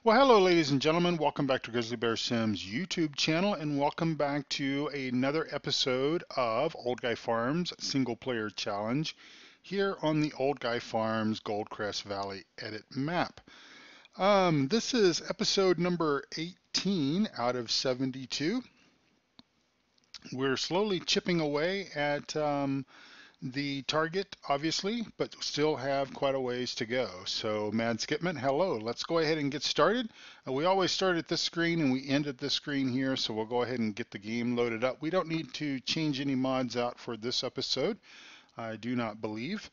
Well, hello, ladies and gentlemen. Welcome back to Grizzly Bear Sims YouTube channel, and welcome back to another episode of Old Guy Farms Single Player Challenge here on the Old Guy Farms Goldcrest Valley Edit Map. This is episode number 18 out of 72. We're slowly chipping away at the target, obviously, but still have quite a ways to go. So, Mad Skipman, hello. Let's go ahead and get started. We always start at this screen and we end at this screen here, so we'll go ahead and get the game loaded up. We don't need to change any mods out for this episode, I do not believe.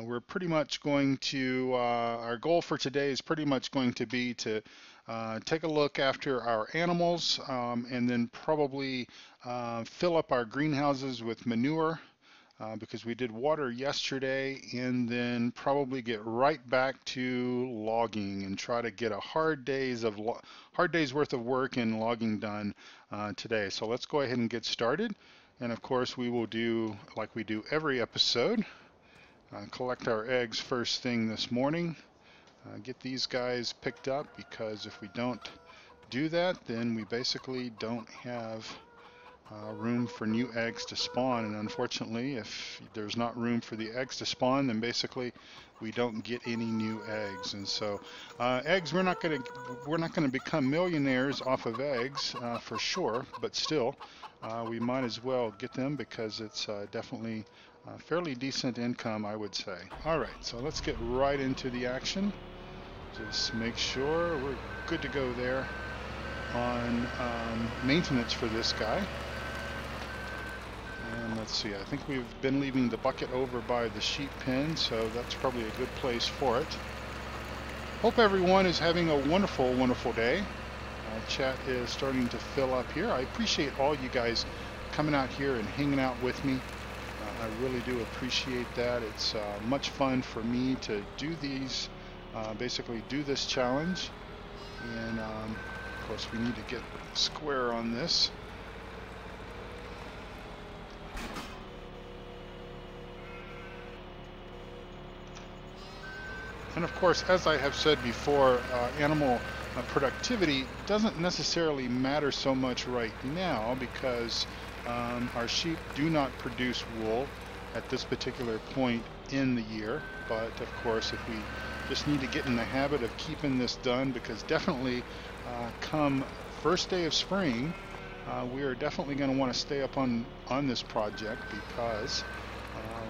We're pretty much going to, our goal for today is pretty much going to be to take a look after our animals and then probably fill up our greenhouses with manure. Because we did water yesterday, and then probably get right back to logging and try to get a hard day's worth of work and logging done today. So let's go ahead and get started. And of course, we will do like we do every episode. Collect our eggs first thing this morning. Get these guys picked up, because if we don't do that, then we basically don't have room for new eggs to spawn, and unfortunately, if there's not room for the eggs to spawn, then basically we don't get any new eggs. And so eggs, we're not going to become millionaires off of eggs for sure, but still we might as well get them, because it's definitely fairly decent income, I would say. All right, so let's get right into the action. Just make sure we're good to go there on maintenance for this guy. And let's see, I think we've been leaving the bucket over by the sheep pen, so that's probably a good place for it. Hope everyone is having a wonderful, wonderful day. Chat is starting to fill up here. I appreciate all you guys coming out here and hanging out with me. I really do appreciate that. It's much fun for me to do these, basically do this challenge. And of course we need to get square on this. And of course, as I have said before, animal productivity doesn't necessarily matter so much right now, because our sheep do not produce wool at this particular point in the year. But of course, if we just need to get in the habit of keeping this done, because definitely come first day of spring, we are definitely going to want to stay up on this project, because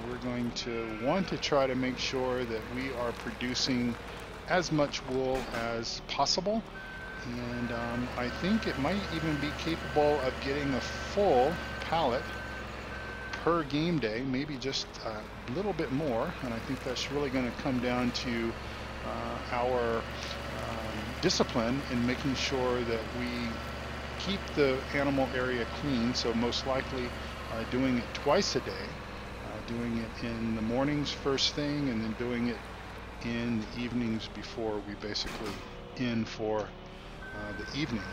we're going to want to try to make sure that we are producing as much wool as possible. And I think it might even be capable of getting a full pallet per game day, maybe just a little bit more. And I think that's really going to come down to our discipline in making sure that we keep the animal area clean. So most likely doing it twice a day. Doing it in the mornings first thing, and then doing it in the evenings before we basically end for the evening.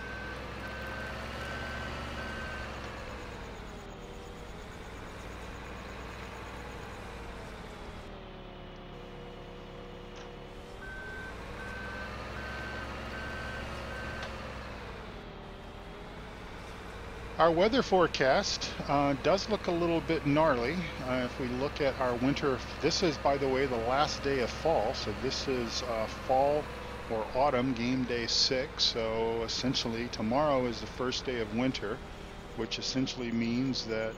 Our weather forecast does look a little bit gnarly. If we look at our winter, this is, by the way, the last day of fall. So this is fall or autumn, game day 6. So essentially tomorrow is the first day of winter, which essentially means that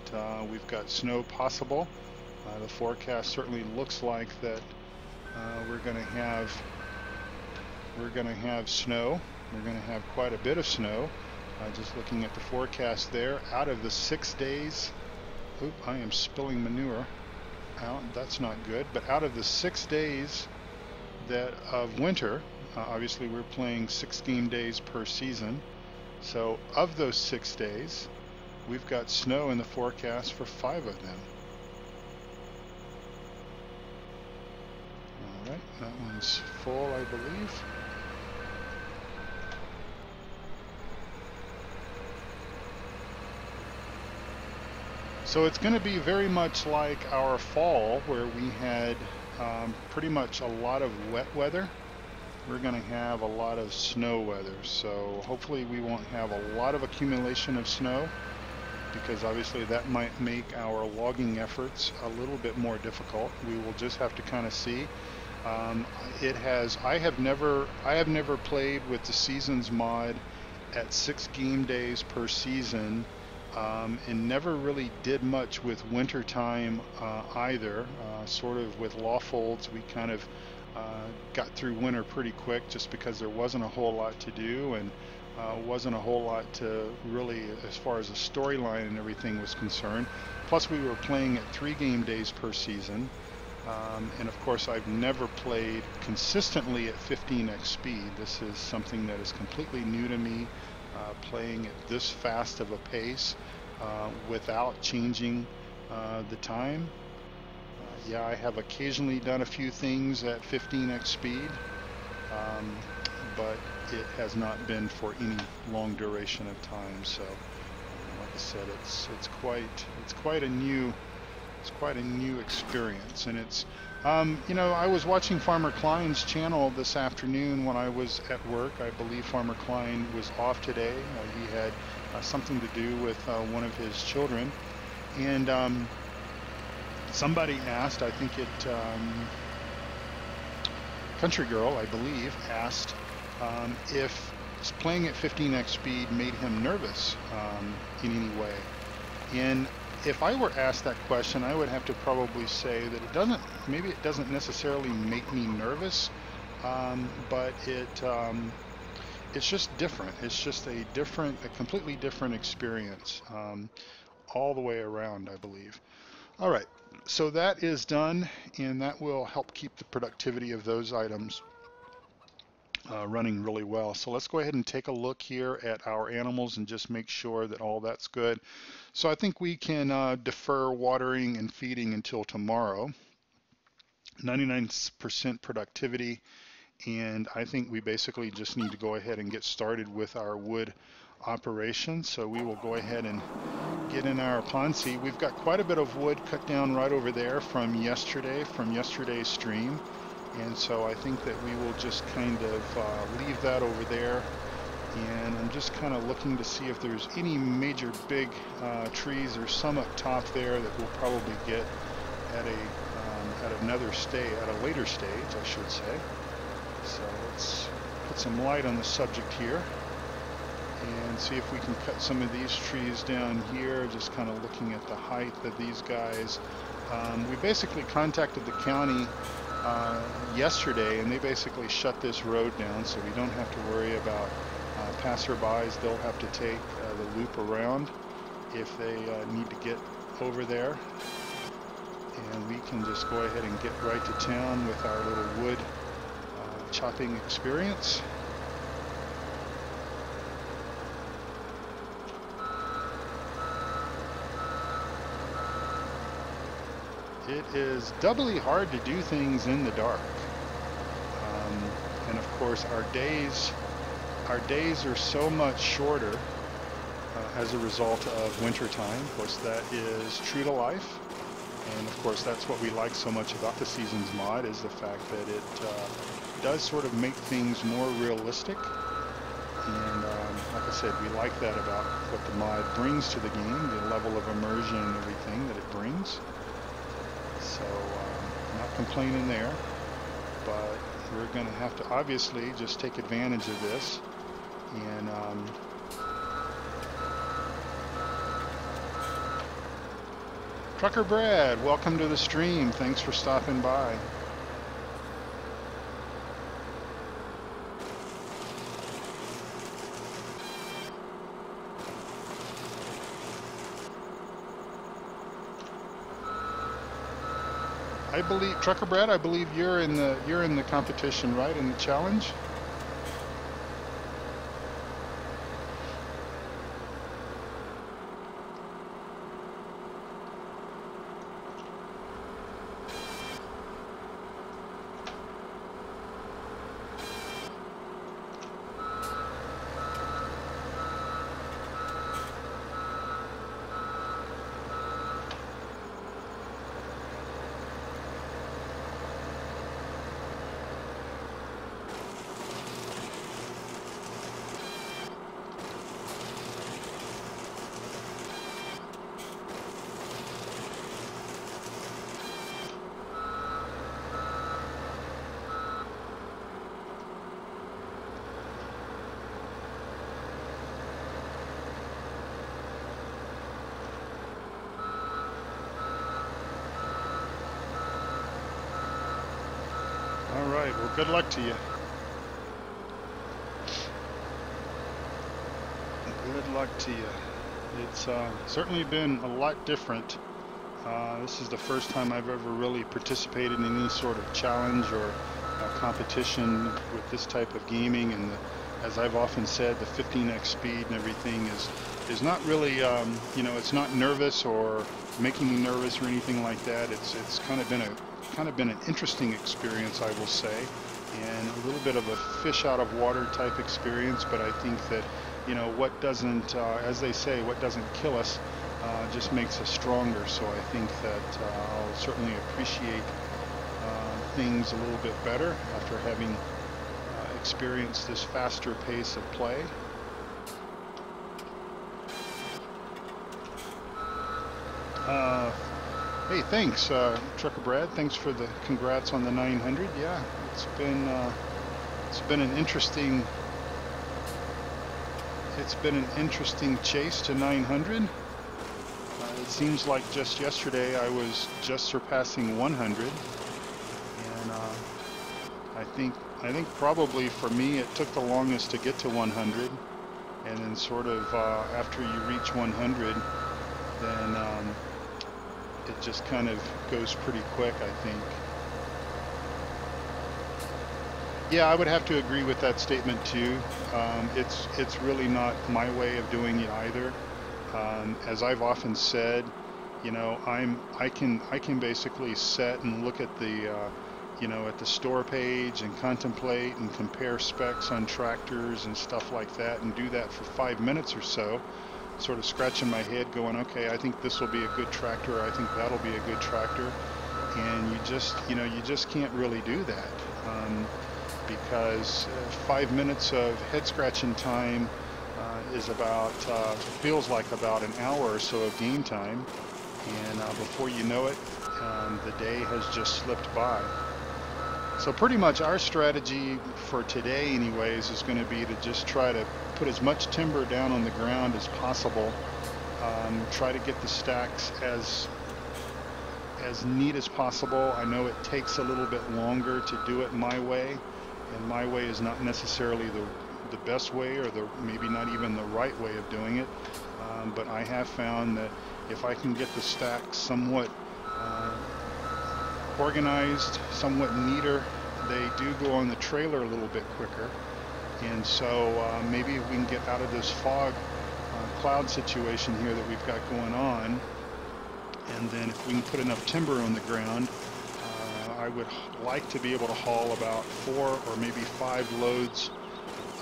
we've got snow possible. The forecast certainly looks like that we're going to have snow. We're going to have quite a bit of snow. Just looking at the forecast there, out of the 6 days, oop, I am spilling manure out, that's not good, but out of the 6 days that of winter, obviously we're playing 6 game days per season, so of those 6 days, we've got snow in the forecast for 5 of them. Alright, that one's full, I believe. So it's going to be very much like our fall, where we had pretty much a lot of wet weather. we're going to have a lot of snow weather. So hopefully we won't have a lot of accumulation of snow, because obviously that might make our logging efforts a little bit more difficult. We will just have to kind of see. I have never played with the seasons mod at 6 game days per season, and never really did much with winter time either. Sort of with Lawfolds, we kind of got through winter pretty quick just because there wasn't a whole lot to do, and wasn't a whole lot to really, as far as the storyline and everything was concerned. Plus we were playing at 3 game days per season. And of course, I've never played consistently at 15x speed. This is something that is completely new to me, playing at this fast of a pace without changing the time. Yeah, I have occasionally done a few things at 15x speed, but it has not been for any long duration of time. So, like I said, it's quite a new experience. And it's you know, I was watching Farmer Klein's channel this afternoon when I was at work. I believe Farmer Klein was off today. He had something to do with one of his children, and somebody asked, I think it Country Girl, I believe, asked if playing at 15x speed made him nervous in any way. And if I were asked that question, I would have to probably say that it doesn't, maybe it doesn't necessarily make me nervous, but it's just different. It's just a completely different experience all the way around, I believe. All right, so that is done, and that will help keep the productivity of those items running really well. So let's go ahead and take a look here at our animals and just make sure that all that's good. So I think we can defer watering and feeding until tomorrow. 99% productivity, and I think we basically just need to go ahead and get started with our wood operation. So we will go ahead and get in our Ponzi. We've got quite a bit of wood cut down right over there from yesterday's stream. And so I think that we will just kind of leave that over there. And I'm just kind of looking to see if there's any major big trees. There's some up top there that we'll probably get at a later stage, I should say. So let's put some light on the subject here and see if we can cut some of these trees down here, just kind of looking at the height of these guys. We basically contacted the county yesterday, and they basically shut this road down, so we don't have to worry about passerbys. They'll have to take the loop around if they need to get over there, and we can just go ahead and get right to town with our little wood chopping experience. It is doubly hard to do things in the dark, and of course our days are so much shorter as a result of winter time. Of course, that is true to life, and of course that's what we like so much about the Seasons mod, is the fact that it does sort of make things more realistic. And like I said, we like that about what the mod brings to the game, the level of immersion and everything that it brings. So not complaining there, but we're going to have to obviously just take advantage of this. And Trucker Brad, welcome to the stream. Thanks for stopping by. I believe, Trucker Brad, I believe you're in the competition, right? In the challenge? right. Well, good luck to you. Good luck to you. It's certainly been a lot different. This is the first time I've ever really participated in any sort of challenge or competition with this type of gaming, and as I've often said, the 15x speed and everything is not really, you know, it's not nervous or making me nervous or anything like that. It's kind of been an interesting experience, I will say, and a little bit of a fish out of water type experience. But I think that, you know, what doesn't, as they say, what doesn't kill us just makes us stronger. So I think that I'll certainly appreciate things a little bit better after having experienced this faster pace of play. Hey, thanks, Trucker Brad. Thanks for the congrats on the 900. Yeah, it's been an interesting chase to 900. It seems like just yesterday I was just surpassing 100, and I think probably for me it took the longest to get to 100, and then sort of after you reach 100, then it just kind of goes pretty quick, I think. Yeah, I would have to agree with that statement too. It's really not my way of doing it either. As I've often said, you know, I can basically set and look at the you know, at the store page and contemplate and compare specs on tractors and stuff like that, and do that for 5 minutes or so, sort of scratching my head going, okay, I think this will be a good tractor, I think that'll be a good tractor. And you just can't really do that, because 5 minutes of head scratching time is about, feels like about an hour or so of game time, and before you know it, the day has just slipped by. So pretty much our strategy for today anyways is going to be to just try to put as much timber down on the ground as possible, try to get the stacks as neat as possible. I know it takes a little bit longer to do it my way, and my way is not necessarily the best way, or maybe not even the right way of doing it, but I have found that if I can get the stacks somewhat organized, somewhat neater, they do go on the trailer a little bit quicker. And so maybe if we can get out of this fog cloud situation here that we've got going on, and then if we can put enough timber on the ground, I would like to be able to haul about 4 or maybe 5 loads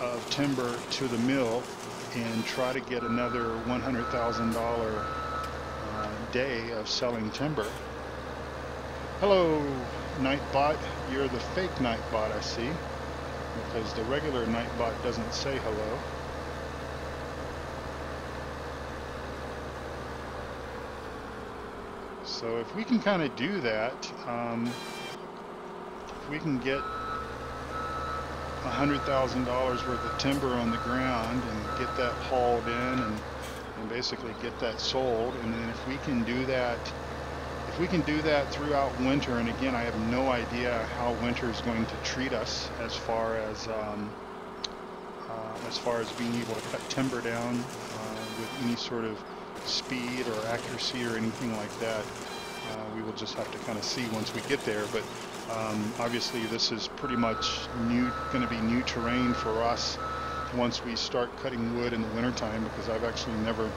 of timber to the mill and try to get another $100,000 day of selling timber. Hello, Nightbot. You're the fake Nightbot, I see, because the regular Nightbot doesn't say hello. So if we can kind of do that, if we can get $100,000 worth of timber on the ground and get that hauled in and basically get that sold, and then if we can do that throughout winter, and again, I have no idea how winter is going to treat us as far as being able to cut timber down with any sort of speed or accuracy or anything like that. We will just have to kind of see once we get there, but obviously this is pretty much going to be new terrain for us once we start cutting wood in the wintertime, because I've actually never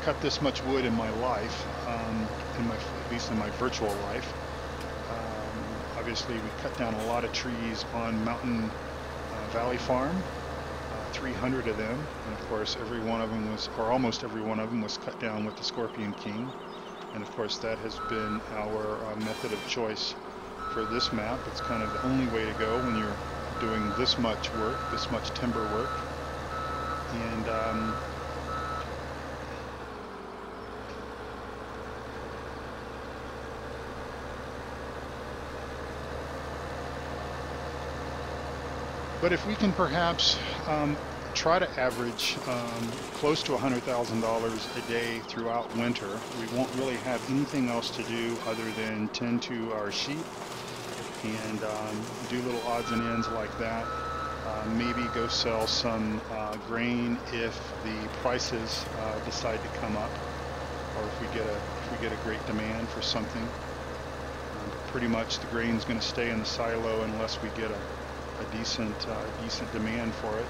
cut this much wood in my life, at least in my virtual life. Obviously we cut down a lot of trees on Mountain Valley Farm, 300 of them, and of course every one of them was, or almost every one of them was cut down with the Scorpion King, and of course that has been our method of choice for this map. It's kind of the only way to go when you're doing this much work, this much timber work. And but if we can perhaps try to average close to $100,000 a day throughout winter, we won't really have anything else to do other than tend to our sheep and do little odds and ends like that. Maybe go sell some grain if the prices decide to come up, or if we get a great demand for something. Pretty much the grain's going to stay in the silo unless we get a decent demand for it.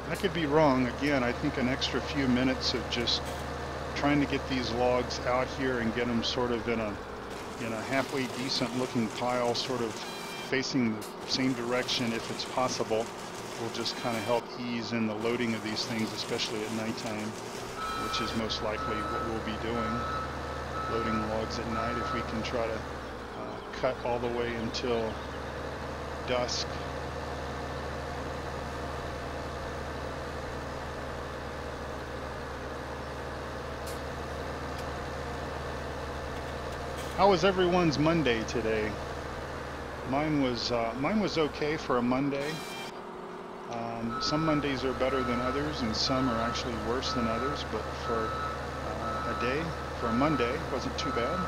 I could be wrong. Again, I think an extra few minutes of just trying to get these logs out here and get them sort of in a halfway decent looking pile, sort of facing the same direction if it's possible, will just kind of help ease in the loading of these things, especially at nighttime, which is most likely what we'll be doing, loading logs at night if we can try to cut all the way until dusk. How was everyone's Monday today? Mine was okay for a Monday. Some Mondays are better than others, and some are actually worse than others. But for a day, for a Monday, it wasn't too bad.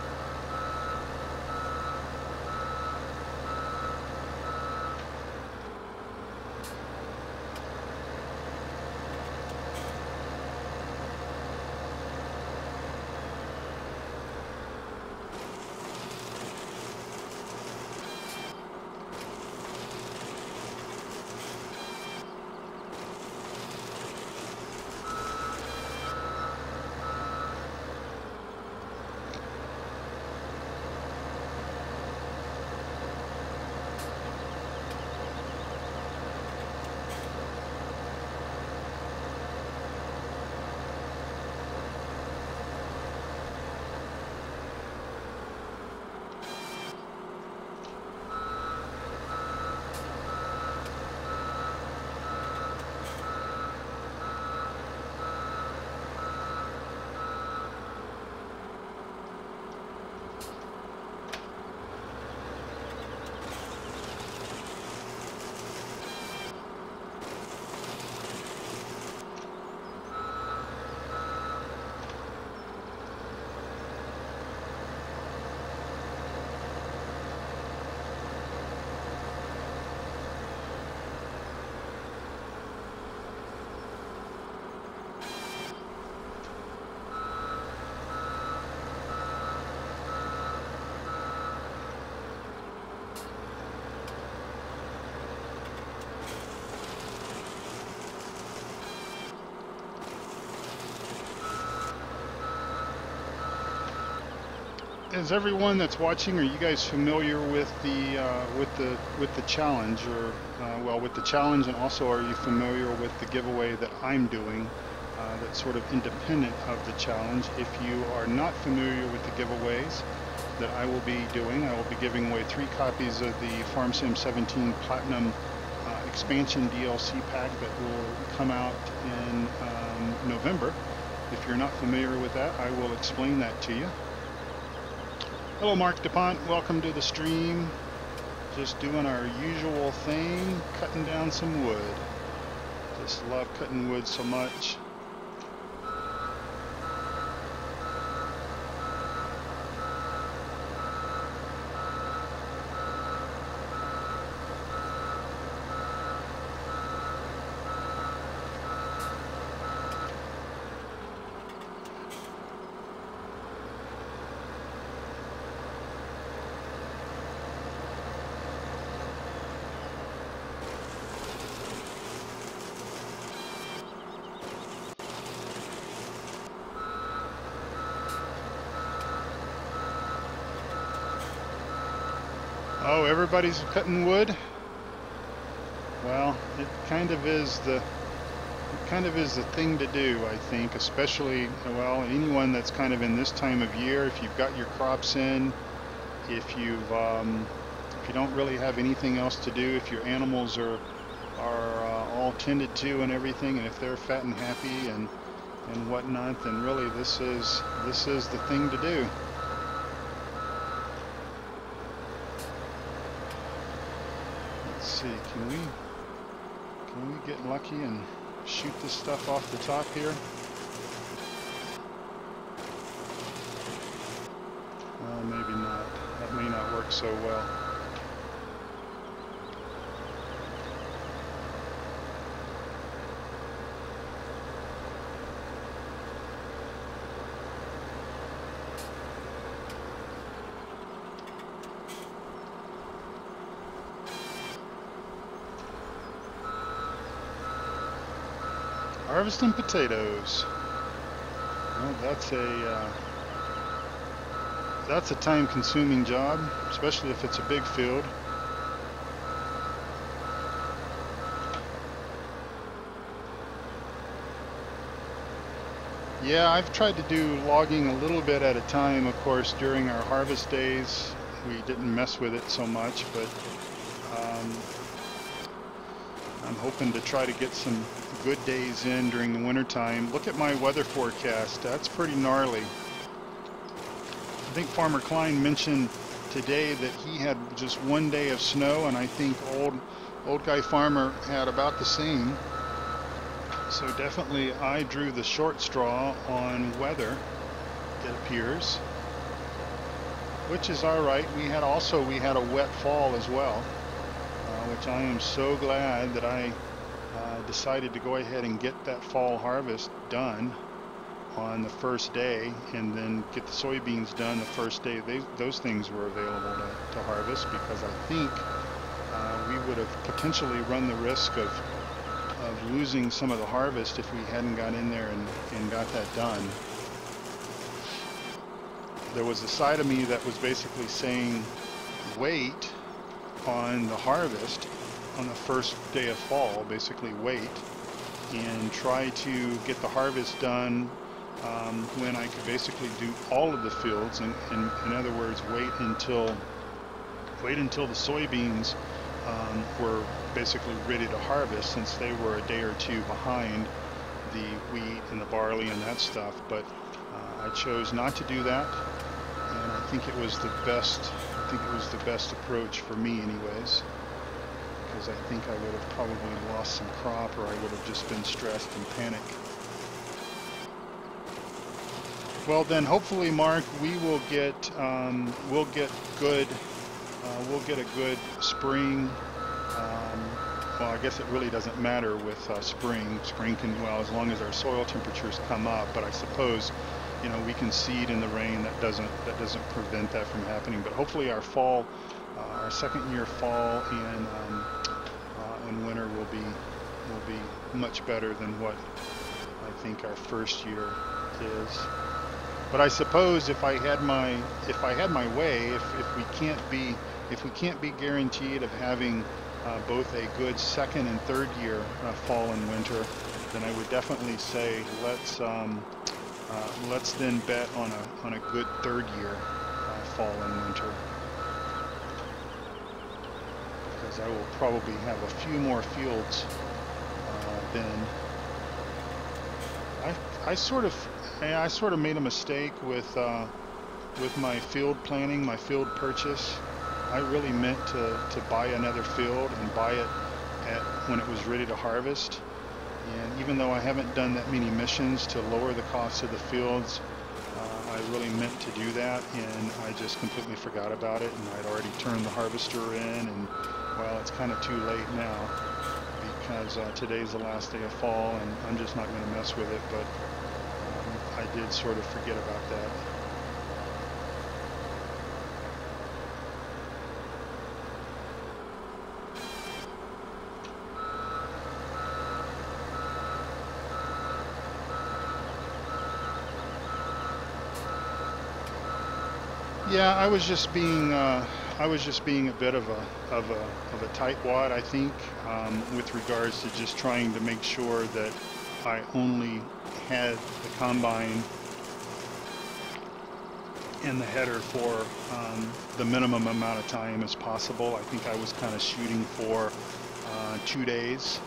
Is everyone that's watching, are you guys familiar with the challenge, or well, with the challenge, and also are you familiar with the giveaway that I'm doing that's sort of independent of the challenge? If you are not familiar with the giveaways that I will be doing, I will be giving away 3 copies of the Farm Sim 17 Platinum expansion DLC pack that will come out in November. If you're not familiar with that, I will explain that to you. Hello, Mark DuPont. Welcome to the stream. Just doing our usual thing, cutting down some wood. Just love cutting wood so much. Oh, everybody's cutting wood? Well, it kind of is the thing to do, I think, especially, well, anyone that's kind of in this time of year, if you've got your crops in, if you don't really have anything else to do, if your animals are all tended to and everything, and if they're fat and happy, and and whatnot, then really this is the thing to do. Let's see, can we get lucky and shoot this stuff off the top here? Well, maybe not. That may not work so well. Harvesting potatoes. Well, that's a time-consuming job, especially if it's a big field. Yeah, I've tried to do logging a little bit at a time. Of course, during our harvest days, we didn't mess with it so much, but I'm hoping to try to get some good days in during the winter time. Look at my weather forecast. That's pretty gnarly. I think Farmer Klein mentioned today that he had just one day of snow, and I think old guy Farmer had about the same. So definitely I drew the short straw on weather, it appears, which is all right. We had a wet fall as well, which I am so glad that I decided to go ahead and get that fall harvest done on the first day, and then get the soybeans done the first day those things were available to harvest, because I think we would have potentially run the risk of losing some of the harvest if we hadn't got in there and got that done. There was a side of me that was basically saying wait on the harvest on the first day of fall, basically wait and try to get the harvest done when I could basically do all of the fields, and in other words, wait until the soybeans were basically ready to harvest, since they were a day or two behind the wheat and the barley and that stuff. But I chose not to do that, and I think it was the best. I think it was the best approach for me, anyways, because I think I would have probably lost some crop, or I would have just been stressed and panicked. Well, then hopefully, Mark, we'll get a good spring. Well, I guess it really doesn't matter with spring. Spring can, well, as long as our soil temperatures come up. But I suppose, you know, we can seed in the rain. That doesn't prevent that from happening. But hopefully, our fall, our second year fall and winter will be much better than what I think our first year is. But I suppose if I had my way, if we can't be guaranteed of having both a good second and third year fall and winter, then I would definitely say let's then bet on a good third year fall and winter, because I will probably have a few more fields then. I sort of made a mistake with my field planning, my field purchase. I really meant to buy another field and buy it when it was ready to harvest. And even though I haven't done that many missions to lower the cost of the fields, I really meant to do that, and I just completely forgot about it. And I'd already turned the harvester in, and well, it's kind of too late now, because today's the last day of fall, and I'm just not going to mess with it. But I did sort of forget about that. Yeah, I was just being a bit of a tightwad, I think, with regards to just trying to make sure that I only had the combine in the header for the minimum amount of time as possible. I think I was kind of shooting for 2 days,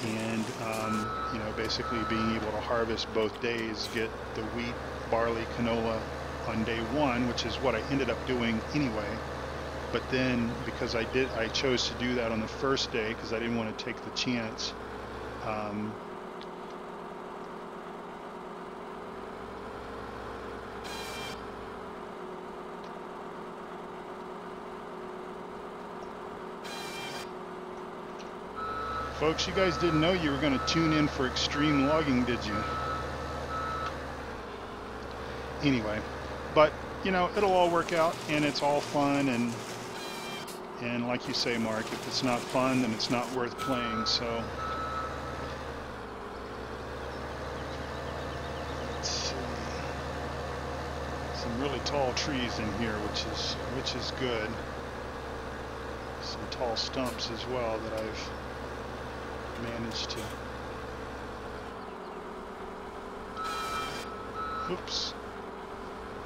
and you know, basically being able to harvest both days, get the wheat, barley, canola on day one, which is what I ended up doing anyway. But then because I chose to do that on the first day because I didn't want to take the chance. Folks, you guys didn't know you were going to tune in for extreme logging, did you? Anyway, but you know, it'll all work out, and it's all fun, and like you say, Mark, if it's not fun, then it's not worth playing. So let's see, some really tall trees in here, which is good. Some tall stumps as well that I've managed to. Oops.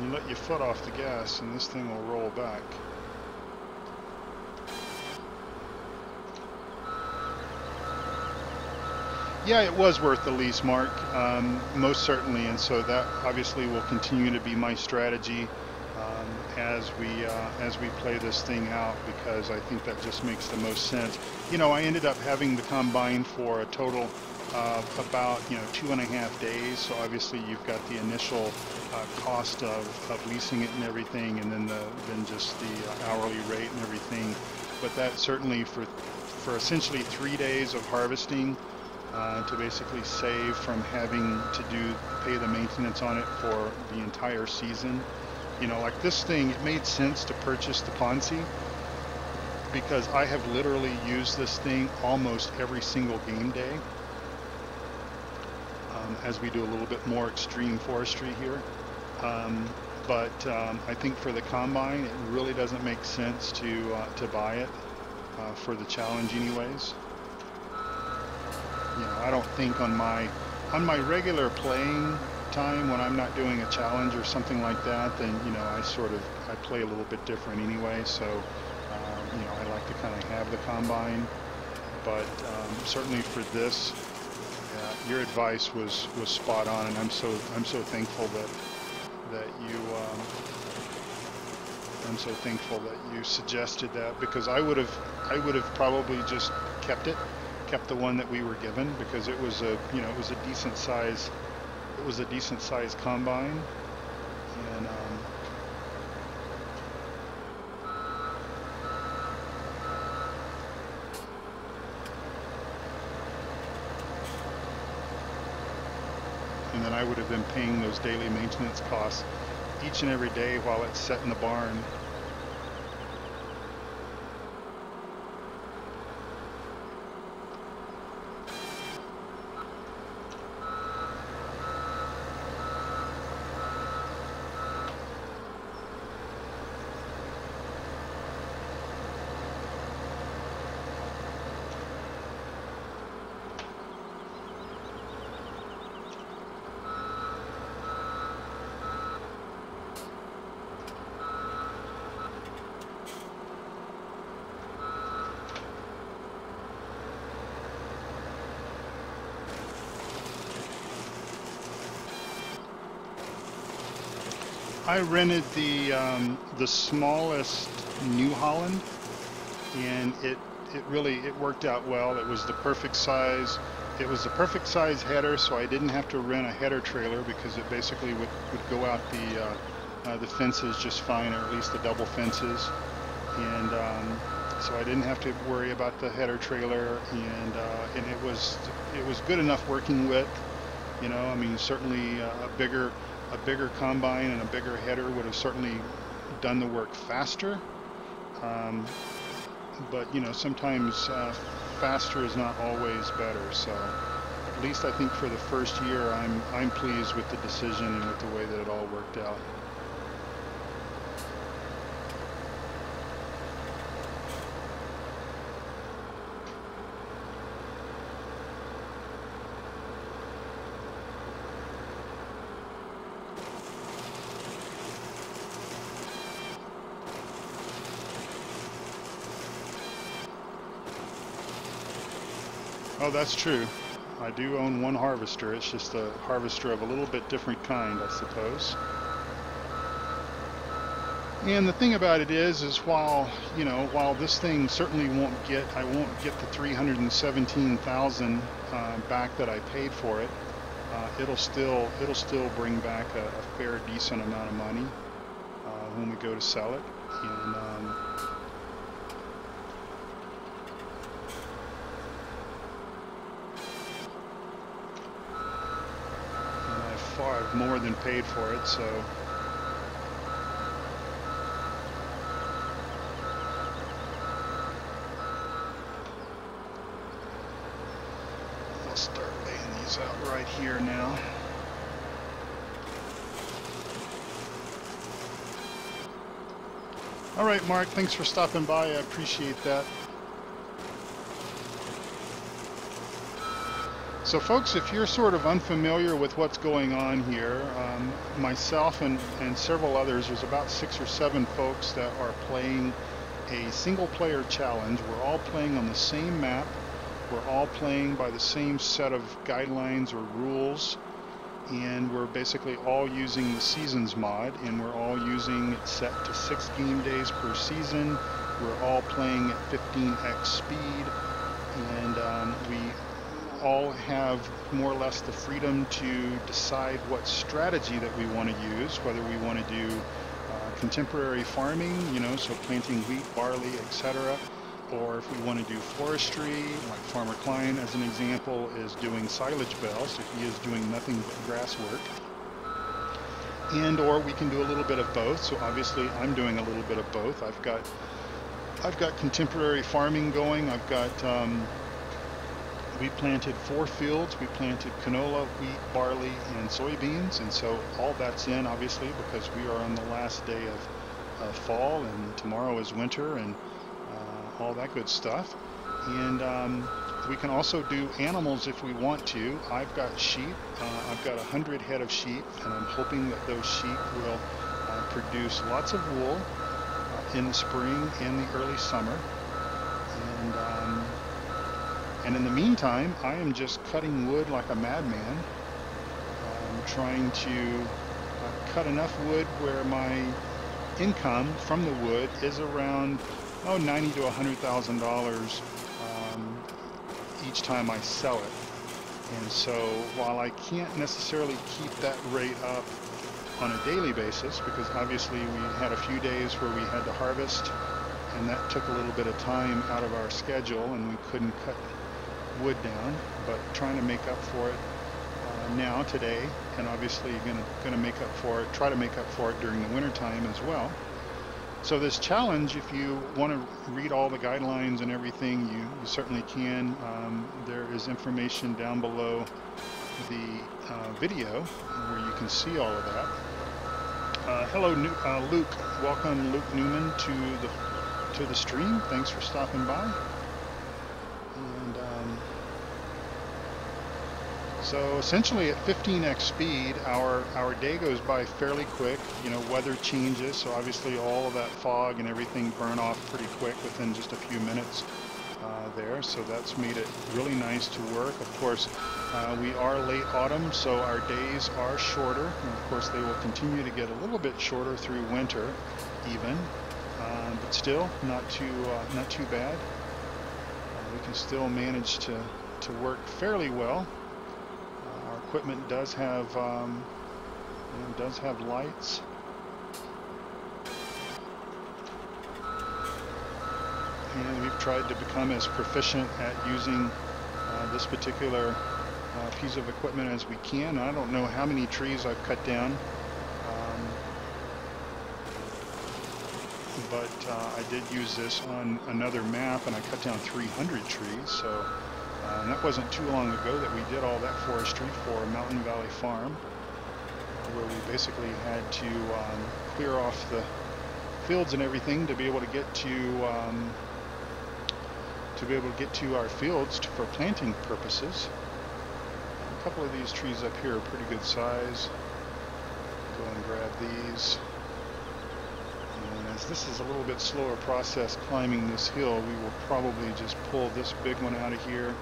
You let your foot off the gas and this thing will roll back. Yeah, it was worth the lease, Mark, most certainly, and so that obviously will continue to be my strategy as we play this thing out, because I think that just makes the most sense. You know, I ended up having the combine for a total of about 2.5 days, so obviously you've got the initial cost of leasing it and everything, and then just the hourly rate and everything. But that certainly for essentially 3 days of harvesting, to basically save from having to pay the maintenance on it for the entire season. You know, like this thing, it made sense to purchase the Ponzi because I have literally used this thing almost every single game day as we do a little bit more extreme forestry here. But I think for the combine, it really doesn't make sense to buy it for the challenge anyways. You know, I don't think on my regular playing time when I'm not doing a challenge or something like that, then I play a little bit different anyway. So I like to kind of have the combine, but certainly for this, your advice was spot on, and I'm so thankful that you suggested that, because I would have probably just kept the one that we were given, because it was a decent size combine, and then I would have been paying those daily maintenance costs each and every day while it's set in the barn. I rented the smallest New Holland, and it really worked out well. It was the perfect size. It was the perfect size header, so I didn't have to rent a header trailer, because it basically would go out the fences just fine, or at least the double fences, and so I didn't have to worry about the header trailer, and it was good enough working with. You know, I mean, certainly a bigger combine and a bigger header would have certainly done the work faster. But sometimes faster is not always better. So at least I think for the first year, I'm pleased with the decision and with the way that it all worked out. Oh, that's true. I do own one harvester. It's just a harvester of a little bit different kind, I suppose. And the thing about it is while, you know, while this thing certainly I won't get the 317,000 back that I paid for it. It'll still bring back a fair decent amount of money when we go to sell it. And I've more than paid for it, so. I'll start laying these out right here now. All right, Mark, thanks for stopping by. I appreciate that. So folks, if you're sort of unfamiliar with what's going on here, myself and several others, there's about 6 or 7 folks that are playing a single player challenge. We're all playing on the same map. We're all playing by the same set of guidelines or rules. And we're basically all using the seasons mod, and we're all using it set to 6 game days per season. We're all playing at 15x speed, and we all have more or less the freedom to decide what strategy that we want to use, whether we want to do contemporary farming, you know, so planting wheat, barley, etc., or if we want to do forestry, like Farmer Klein, as an example, is doing silage bales, so he is doing nothing but grass work. And or we can do a little bit of both, so obviously I'm doing a little bit of both. I've got contemporary farming going. I've got we planted 4 fields. We planted canola, wheat, barley, and soybeans, and so all that's in, obviously, because we are on the last day of fall, and tomorrow is winter, and all that good stuff. And we can also do animals if we want to. I've got sheep. I've got 100 head of sheep, and I'm hoping that those sheep will produce lots of wool in the spring and the early summer. And in the meantime, I am just cutting wood like a madman. I'm trying to cut enough wood where my income from the wood is around $90,000 to $100,000 each time I sell it. And so while I can't necessarily keep that rate up on a daily basis, because obviously we had a few days where we had to harvest, and that took a little bit of time out of our schedule, and we couldn't cut wood down, but trying to make up for it now today, and obviously gonna make up for it, try to make up for it during the winter time as well. So this challenge, if you want to read all the guidelines and everything, you certainly can. There is information down below the video where you can see all of that. Hello, Luke. Welcome, Luke Newman, to the stream. Thanks for stopping by. And so essentially at 15x speed, our day goes by fairly quick. You know, weather changes, so obviously all of that fog and everything burn off pretty quick within just a few minutes there. So that's made it really nice to work. Of course, we are late autumn, so our days are shorter. And of course, they will continue to get a little bit shorter through winter, even, but still not too bad. We can still manage to work fairly well. Our equipment does have lights. And we've tried to become as proficient at using this particular piece of equipment as we can. I don't know how many trees I've cut down, but I did use this on another map, and I cut down 300 trees. So and that wasn't too long ago that we did all that forestry for Mountain Valley Farm, where we basically had to clear off the fields and everything to be able to get to our fields for planting purposes. A couple of these trees up here are pretty good size. Go and grab these. And as this is a little bit slower process climbing this hill, we will probably just pull this big one out of here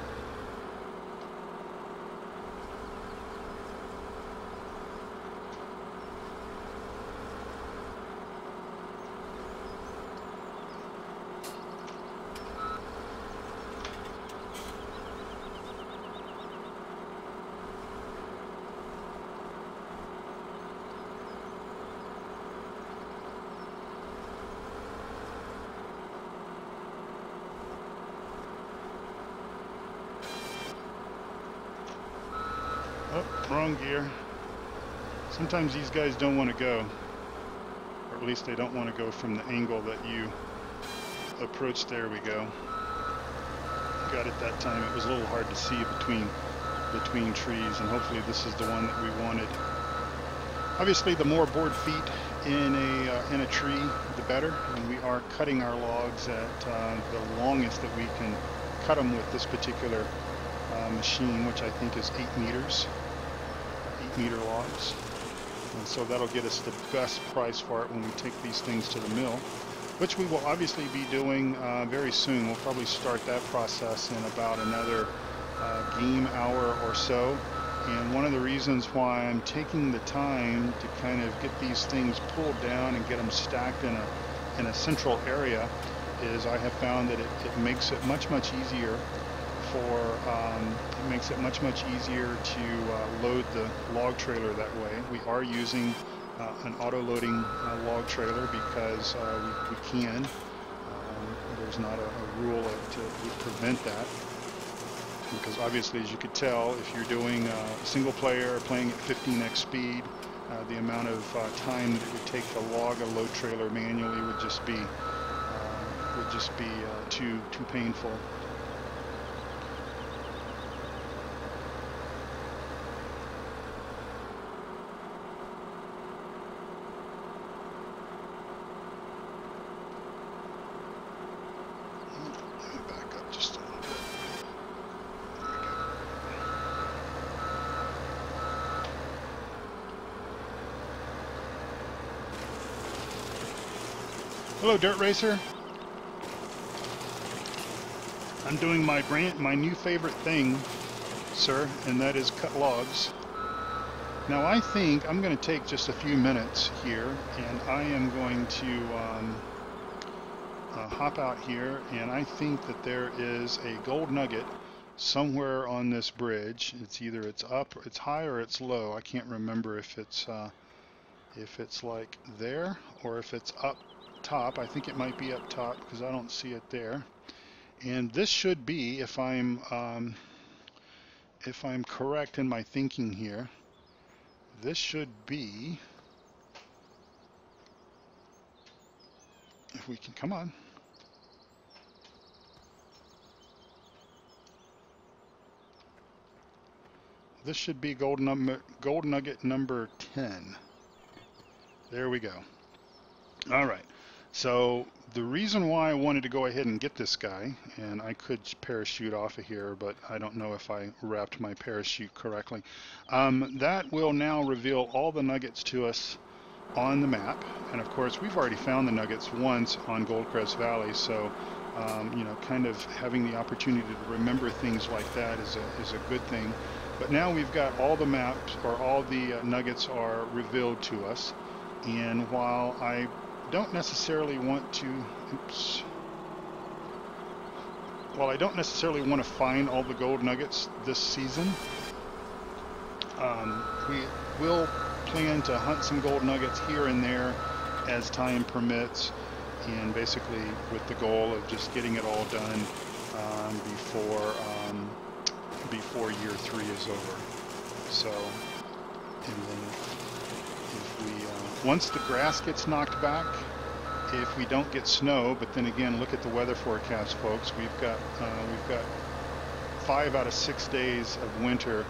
Wrong gear. Sometimes these guys don't want to go, or at least they don't want to go from the angle that you approach. There we go. Got it that time. It was a little hard to see between trees, and hopefully this is the one that we wanted. Obviously, the more board feet in a tree, the better. And we are cutting our logs at the longest that we can cut them with this particular machine, which I think is 8 meters, 8-meter logs. And so that'll get us the best price for it when we take these things to the mill, which we will obviously be doing very soon. We'll probably start that process in about another game hour or so. And one of the reasons why I'm taking the time to kind of get these things pulled down and get them stacked in a central area is I have found that it makes it much easier to load the log trailer that way. We are using an auto-loading log trailer because we can. There's not a rule to prevent that. Because obviously, as you could tell, if you're doing single player, playing at 15x speed, the amount of time that it would take to log a load trailer manually would just be too painful. Hello, Dirt Racer. I'm doing my new favorite thing, sir, and that is cut logs. Now I think I'm going to take just a few minutes here, and I am going to hop out here, and I think that there is a gold nugget somewhere on this bridge. It's up, it's high, or it's low. I can't remember if it's like there or if it's up top. I think it might be up top because I don't see it there. And this should be, if I'm correct in my thinking here, this should be, if we can come on. This should be gold nugget number 10. There we go. All right. So the reason why I wanted to go ahead and get this guy, and I could parachute off of here, but I don't know if I wrapped my parachute correctly. That will now reveal all the nuggets to us on the map. And of course, we've already found the nuggets once on Goldcrest Valley, so you know, kind of having the opportunity to remember things like that is a good thing. But now we've got all the maps, or all the nuggets are revealed to us. And while I don't necessarily want to, while I don't necessarily want to find all the gold nuggets this season, we will plan to hunt some gold nuggets here and there as time permits, and basically with the goal of just getting it all done before year 3 is over. So, and then if we once the grass gets knocked back, if we don't get snow, but then again, look at the weather forecast, folks. We've got 5 out of 6 days of winter.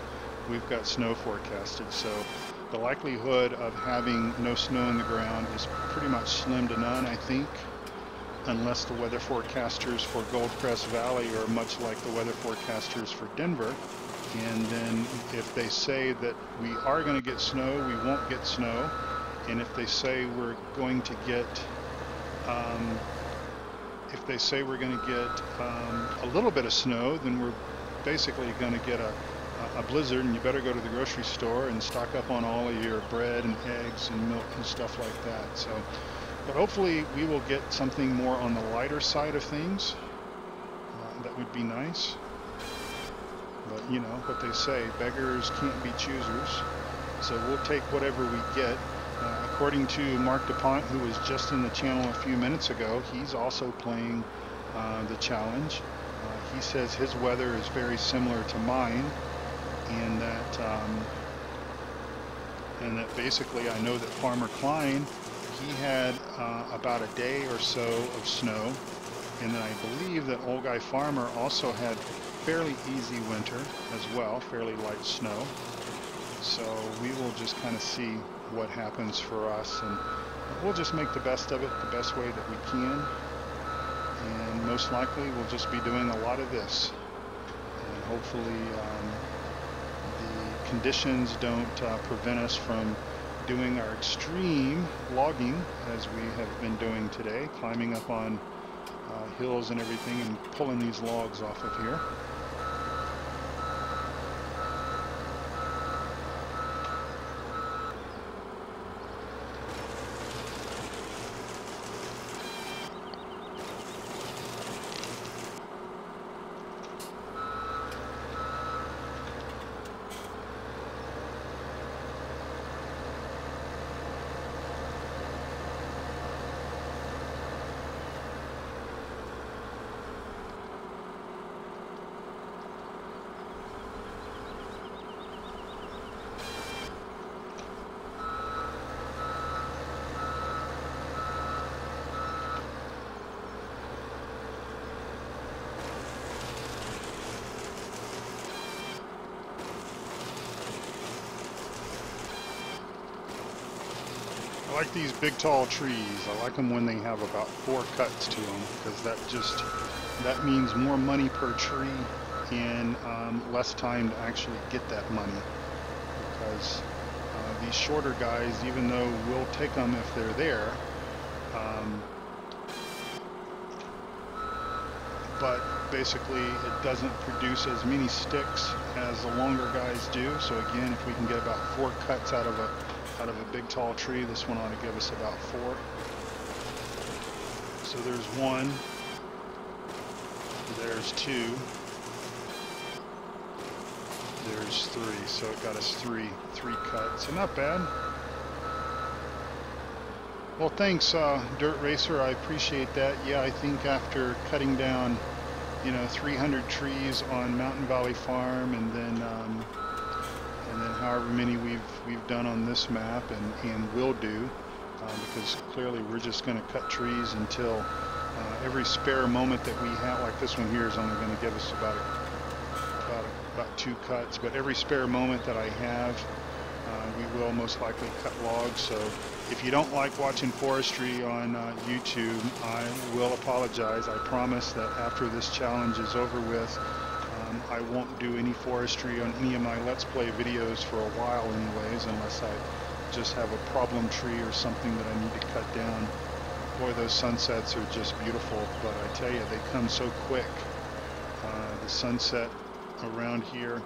We've got snow forecasted, so the likelihood of having no snow in the ground is pretty much slim to none, I think, unless the weather forecasters for Goldcrest Valley are much like the weather forecasters for Denver. And then if they say that we are going to get snow, we won't get snow. And if they say we're going to get a little bit of snow, then we're basically going to get a blizzard, and you better go to the grocery store and stock up on all of your bread and eggs and milk and stuff like that. So, but hopefully we will get something more on the lighter side of things. That would be nice. But you know what they say, beggars can't be choosers. So we'll take whatever we get. According to Mark DuPont, who was just in the channel a few minutes ago, he's also playing the challenge. He says his weather is very similar to mine, and that and that basically I know that Farmer Klein, he had about a day or so of snow, and then I believe that Old Guy Farmer also had fairly easy winter as well, fairly light snow. So we will just kind of see what happens for us, and we'll just make the best of it the best way that we can, and most likely we'll just be doing a lot of this, and hopefully the conditions don't prevent us from doing our extreme logging as we have been doing today, climbing up on hills and everything and pulling these logs off of here. I like these big tall trees. I like them when they have about 4 cuts to them, because that means more money per tree and less time to actually get that money. Because these shorter guys, even though we'll take them if they're there, but basically it doesn't produce as many sticks as the longer guys do. So again, if we can get about 4 cuts out of a big tall tree, this one ought to give us about 4. So there's 1, there's 2, there's 3. So it got us three cuts. So not bad. Well, thanks, Dirt Racer. I appreciate that. Yeah, I think after cutting down, 300 trees on Mountain Valley Farm, and then however many we've done on this map and will do, because clearly we're just going to cut trees until every spare moment that we have. Like this one here is only going to give us about 2 cuts, but every spare moment that I have, we will most likely cut logs. So if you don't like watching forestry on YouTube, I will apologize. I promise that after this challenge is over with, I won't do any forestry on any of my Let's Play videos for a while anyways, unless I just have a problem tree or something that I need to cut down. Boy, those sunsets are just beautiful, but I tell you, they come so quick. The sunset around here,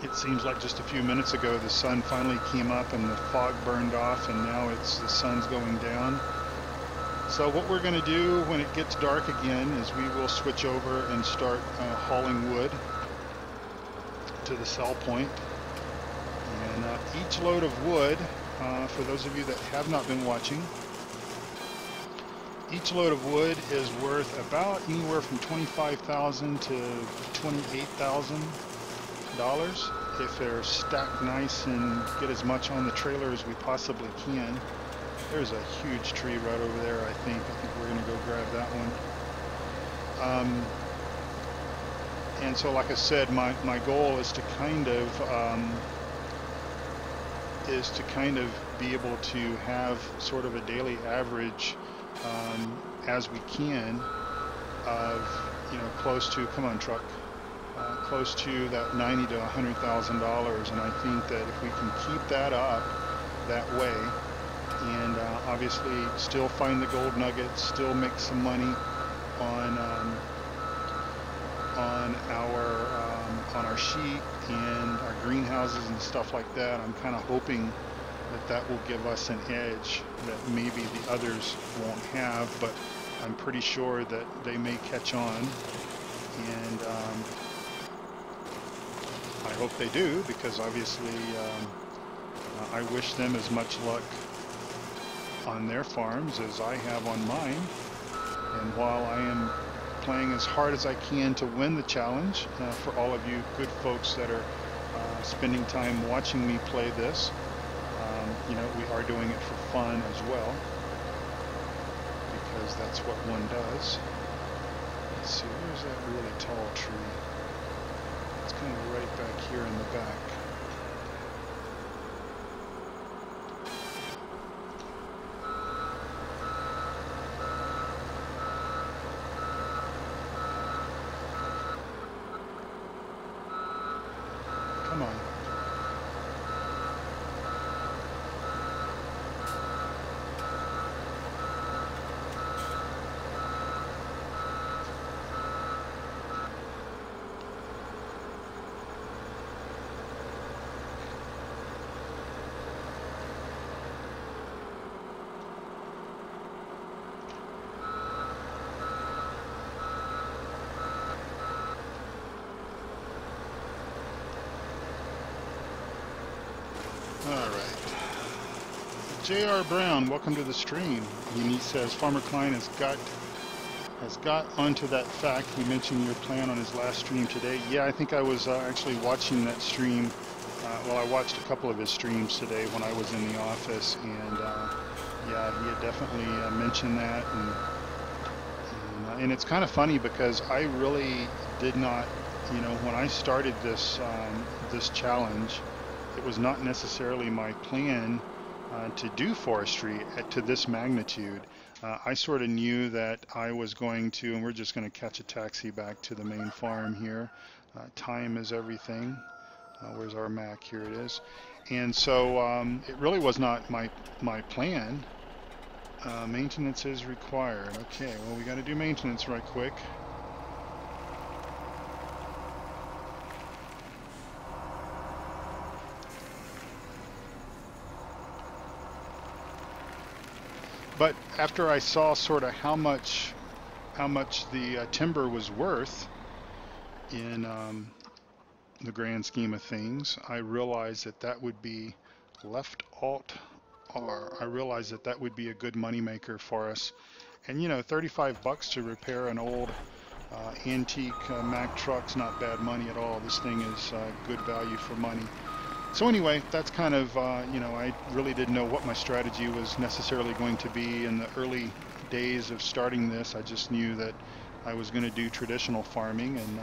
it seems like just a few minutes ago the sun finally came up and the fog burned off, and now the sun's going down. So what we're going to do when it gets dark again is we will switch over and start hauling wood to the sell point. And each load of wood, for those of you that have not been watching, each load of wood is worth about anywhere from $25,000 to $28,000 if they're stacked nice and get as much on the trailer as we possibly can. There's a huge tree right over there, I think. We're going to go grab that one. And so, like I said, my goal is to kind of be able to have sort of a daily average, as we can, of close to, come on truck, close to that $90,000 to $100,000. And I think that if we can keep that up that way, and obviously still find the gold nuggets, still make some money on our sheep and our greenhouses and stuff like that, I'm kind of hoping that will give us an edge that maybe the others won't have, but I'm pretty sure that they may catch on, and I hope they do, because obviously I wish them as much luck on their farms as I have on mine. And while I am playing as hard as I can to win the challenge, for all of you good folks that are spending time watching me play this. You know, we are doing it for fun as well, because that's what one does. Let's see, where's that really tall tree? It's kind of right back here in the back. Come on. All right. J.R. Brown, welcome to the stream. He says Farmer Klein has got onto that fact. He mentioned your plan on his last stream today. Yeah, I think I was actually watching that stream. Well, I watched a couple of his streams today when I was in the office, and yeah, he had definitely mentioned that. And it's kind of funny because I really did not, you know, when I started this this challenge, it was not necessarily my plan to do forestry to this magnitude. I sort of knew that I was going to, and we're just going to catch a taxi back to the main farm here. Time is everything. Where's our Mac? Here it is. And so it really was not my plan. Maintenance is required. Okay, well, we got to do maintenance right quick. But after I saw sort of how much the timber was worth in the grand scheme of things, I realized that that would be left alt R. I realized that that would be a good money maker for us. And you know, 35 bucks to repair an old antique Mack truck's not bad money at all. This thing is good value for money. So anyway, that's kind of, you know, I really didn't know what my strategy was necessarily going to be in the early days of starting this. I just knew that I was going to do traditional farming, and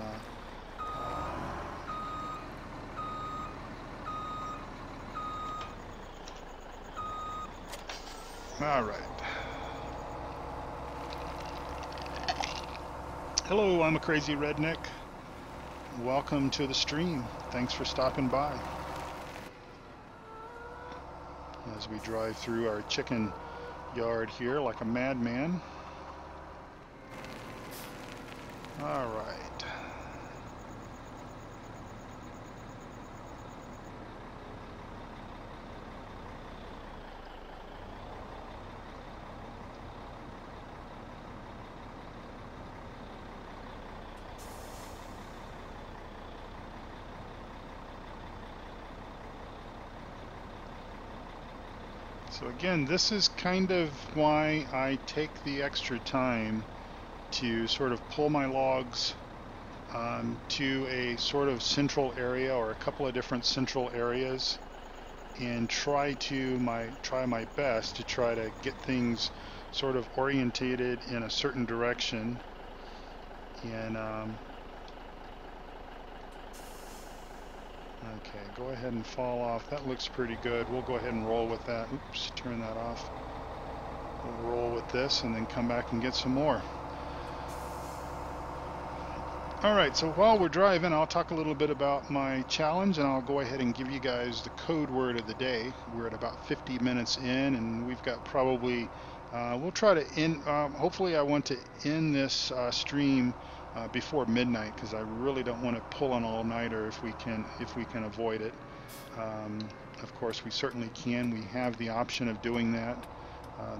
all right. Hello, I'm a crazy redneck. Welcome to the stream. Thanks for stopping by. As we drive through our chicken yard here like a madman. All right. So again, this is kind of why I take the extra time to sort of pull my logs to a sort of central area or a couple of different central areas, and try my best to try to get things sort of orientated in a certain direction. And okay, go ahead and fall off. That looks pretty good. We'll go ahead and roll with that. Oops, turn that off. We'll roll with this and then come back and get some more. All right, so while we're driving, I'll talk a little bit about my challenge, and I'll go ahead and give you guys the code word of the day. We're at about 50 minutes in, and we've got probably, we'll try to end, hopefully I want to end this stream before midnight, because I really don't want to pull an all-nighter if we can avoid it. Of course, we certainly can. We have the option of doing that.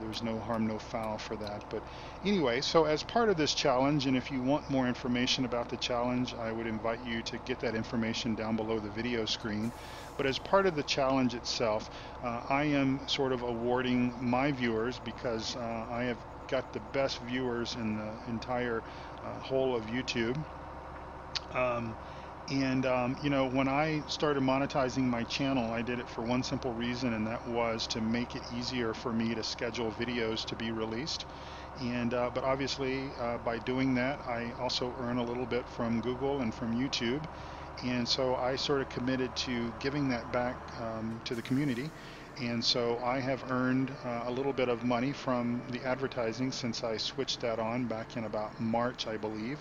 There's no harm, no foul for that. But anyway, so as part of this challenge, and if you want more information about the challenge, I would invite you to get that information down below the video screen. But as part of the challenge itself, I am sort of awarding my viewers, because I have got the best viewers in the entire whole of YouTube. And you know, when I started monetizing my channel, I did it for one simple reason, and that was to make it easier for me to schedule videos to be released. And but obviously, by doing that, I also earn a little bit from Google and from YouTube. And so I sort of committed to giving that back to the community. And so I have earned a little bit of money from the advertising since I switched that on back in about March, I believe.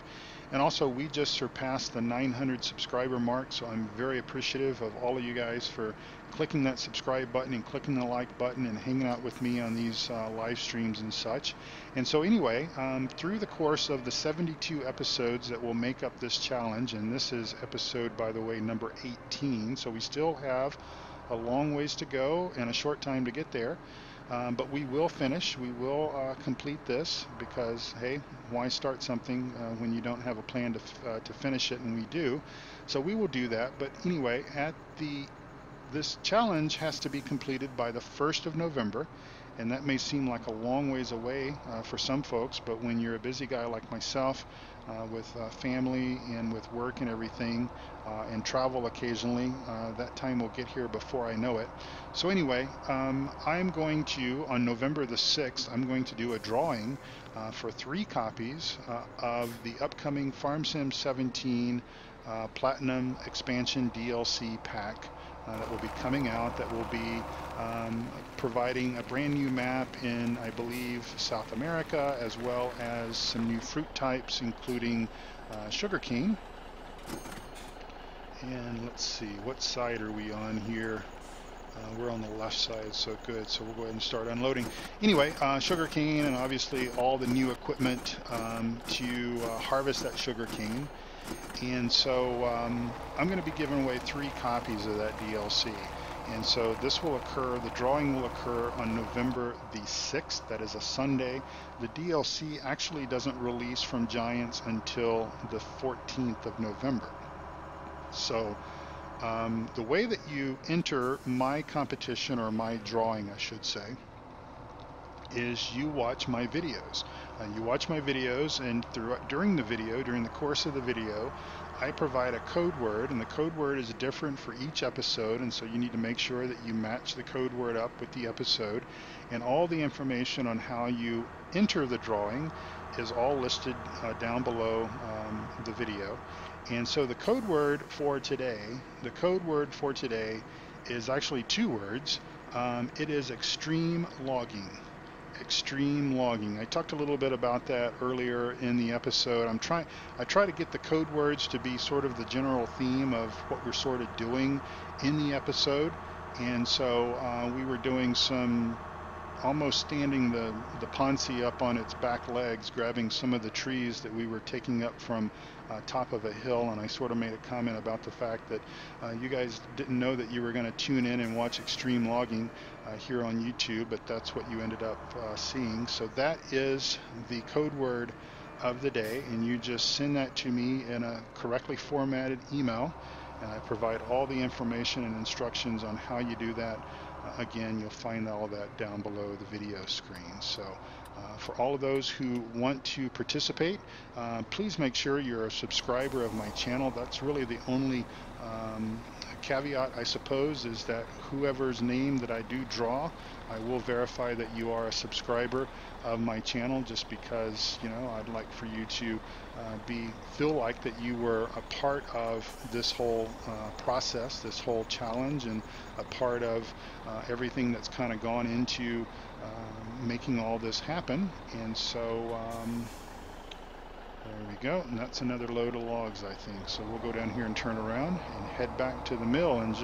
And also, we just surpassed the 900 subscriber mark, so I'm very appreciative of all of you guys for clicking that subscribe button and clicking the like button and hanging out with me on these live streams and such. And so anyway, through the course of the 72 episodes that will make up this challenge, and this is episode, by the way, number 18, so we still have a long ways to go and a short time to get there. But we will finish. We will complete this because, hey, why start something when you don't have a plan to finish it? And we do. So we will do that. But anyway, this challenge has to be completed by the 1st of November. And that may seem like a long ways away for some folks, but when you're a busy guy like myself, with family and with work and everything, and travel occasionally, that time will get here before I know it. So anyway, I'm going to, on November the 6th, I'm going to do a drawing for 3 copies of the upcoming Farm Sim 17 Platinum Expansion DLC pack. That will be coming out, that will be providing a brand new map in, I believe, South America, as well as some new fruit types, including sugarcane. And let's see, what side are we on here? We're on the left side, so good. So we'll go ahead and start unloading. Anyway, sugarcane and obviously all the new equipment to harvest that sugarcane. And so I'm going to be giving away 3 copies of that DLC. And so this will occur, the drawing will occur on November the 6th. That is a Sunday. The DLC actually doesn't release from Giants until the 14th of November. So the way that you enter my competition, or my drawing, I should say, is you watch my videos. You watch my videos, and during the course of the video, I provide a code word, and the code word is different for each episode, and so you need to make sure that you match the code word up with the episode, and all the information on how you enter the drawing is all listed down below the video. And so the code word for today is actually 2 words. It is extreme logging. Extreme logging. I talked a little bit about that earlier in the episode. I try to get the code words to be sort of the general theme of what we're sort of doing in the episode. And so we were doing some almost standing the Ponzi up on its back legs, grabbing some of the trees that we were taking up from top of a hill, and I sort of made a comment about the fact that you guys didn't know that you were going to tune in and watch extreme logging here on YouTube, but that's what you ended up seeing. So that is the code word of the day, and you just send that to me in a correctly formatted email, and I provide all the information and instructions on how you do that. Again, you'll find all of that down below the video screen. So for all of those who want to participate, please make sure you're a subscriber of my channel. That's really the only caveat, I suppose, is that whoever's name that I do draw, I will verify that you are a subscriber of my channel, just because, you know, I'd like for you to feel like that you were a part of this whole process, this whole challenge, and a part of everything that's kind of gone into making all this happen. And so there we go, and that's another load of logs, I think. So we'll go down here and turn around and head back to the mill, and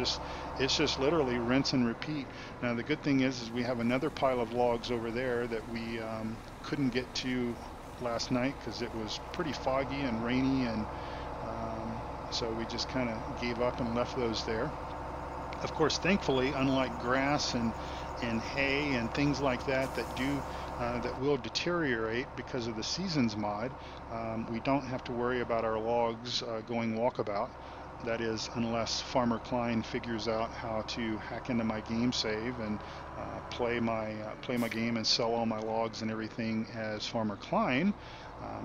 it's just literally rinse and repeat. Now the good thing is we have another pile of logs over there that we couldn't get to last night because it was pretty foggy and rainy, and so we just kind of gave up and left those there. Of course, thankfully, unlike grass and hay and things like that that will deteriorate because of the seasons mod, we don't have to worry about our logs going walkabout. That is, unless Farmer Klein figures out how to hack into my game save and play my game and sell all my logs and everything as Farmer Klein.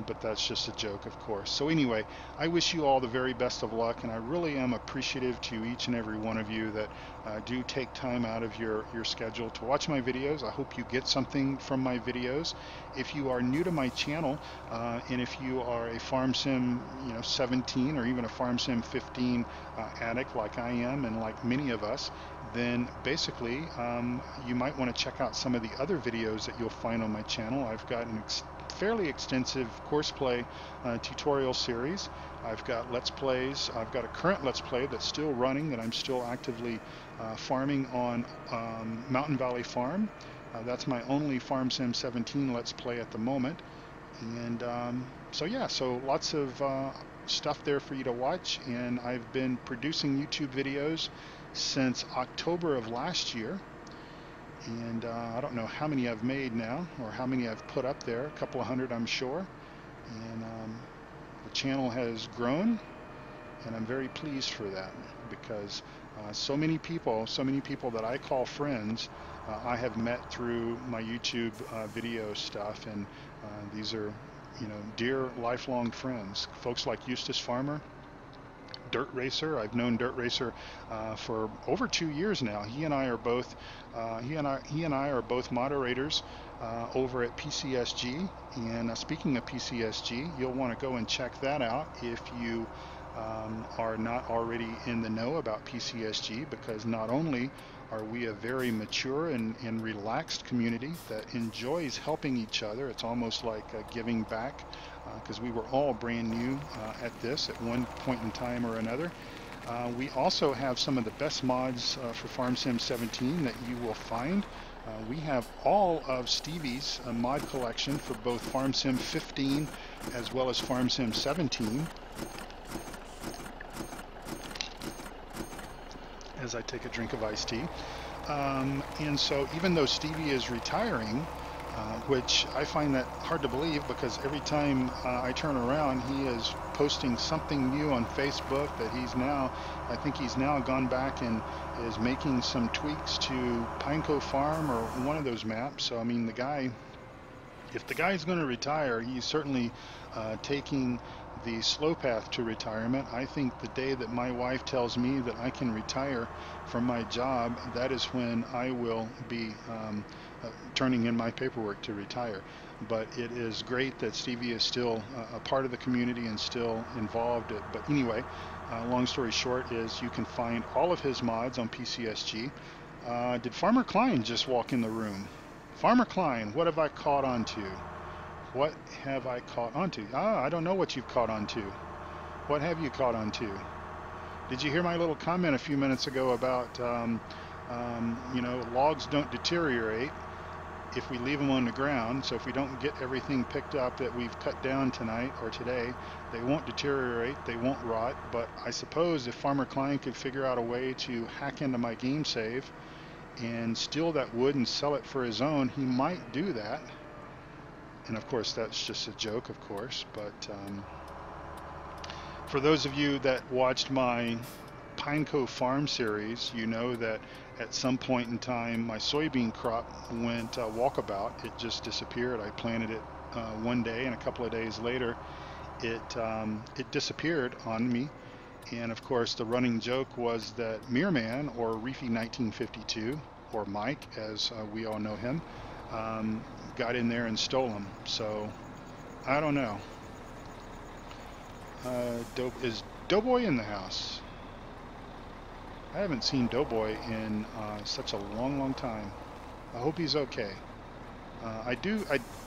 But that's just a joke, of course. So anyway, I wish you all the very best of luck, and I really am appreciative to each and every one of you that do take time out of your schedule to watch my videos. I hope you get something from my videos. If you are new to my channel, and if you are a Farm Sim 17 or even a Farm Sim 15 addict like I am and like many of us, then basically you might want to check out some of the other videos that you'll find on my channel. I've got an fairly extensive course play tutorial series. I've got Let's Plays. I've got a current Let's Play that's still running, that I'm still actively farming on Mountain Valley Farm. That's my only Farm Sim 17 Let's Play at the moment. And so yeah, so lots of stuff there for you to watch. And I've been producing YouTube videos since October of last year. And I don't know how many I've made now, or how many I've put up there, a couple of hundred I'm sure. And the channel has grown, and I'm very pleased for that, because so many people that I call friends, I have met through my YouTube video stuff, and these are, dear lifelong friends. Folks like Eustace Farmer, Dirt Racer. I've known Dirt Racer for over 2 years now. He and I are both moderators over at PCSG. And speaking of PCSG, you'll want to go and check that out if you are not already in the know about PCSG, because not only are we a very mature and relaxed community that enjoys helping each other, it's almost like giving back, because we were all brand new at this at one point in time or another. We also have some of the best mods for Farm Sim 17 that you will find. We have all of Stevie's mod collection for both Farm Sim 15 as well as Farm Sim 17. As I take a drink of iced tea. And so even though Stevie is retiring, which I find that hard to believe, because every time I turn around, he is posting something new on Facebook that I think he's now gone back and is making some tweaks to Pine Cove Farm or one of those maps. So I mean, if the guy's going to retire, he's certainly taking the slow path to retirement. I think the day that my wife tells me that I can retire from my job, that is when I will be turning in my paperwork to retire. But it is great that Stevie is still a part of the community and still involved. But anyway, long story short is you can find all of his mods on PCSG. Did Farmer Klein just walk in the room? Farmer Klein, what have I caught on to? What have I caught on to? I don't know what you've caught on to. What have you caught on to? Did you hear my little comment a few minutes ago about, logs don't deteriorate if we leave them on the ground? So if we don't get everything picked up that we've cut down tonight or today, they won't deteriorate, they won't rot. But I suppose if Farmer Klein could figure out a way to hack into my game save and steal that wood and sell it for his own, he might do that. And of course, that's just a joke, of course. But for those of you that watched my Pine Cove Farm series, you know that at some point in time, my soybean crop went walkabout. It just disappeared. I planted it one day, and a couple of days later, it disappeared on me. And of course, the running joke was that Meerman, or Reefy 1952, or Mike, as we all know him, got in there and stole them. So I don't know. Is Doughboy in the house? I haven't seen Doughboy in such a long time. I hope he's okay. I do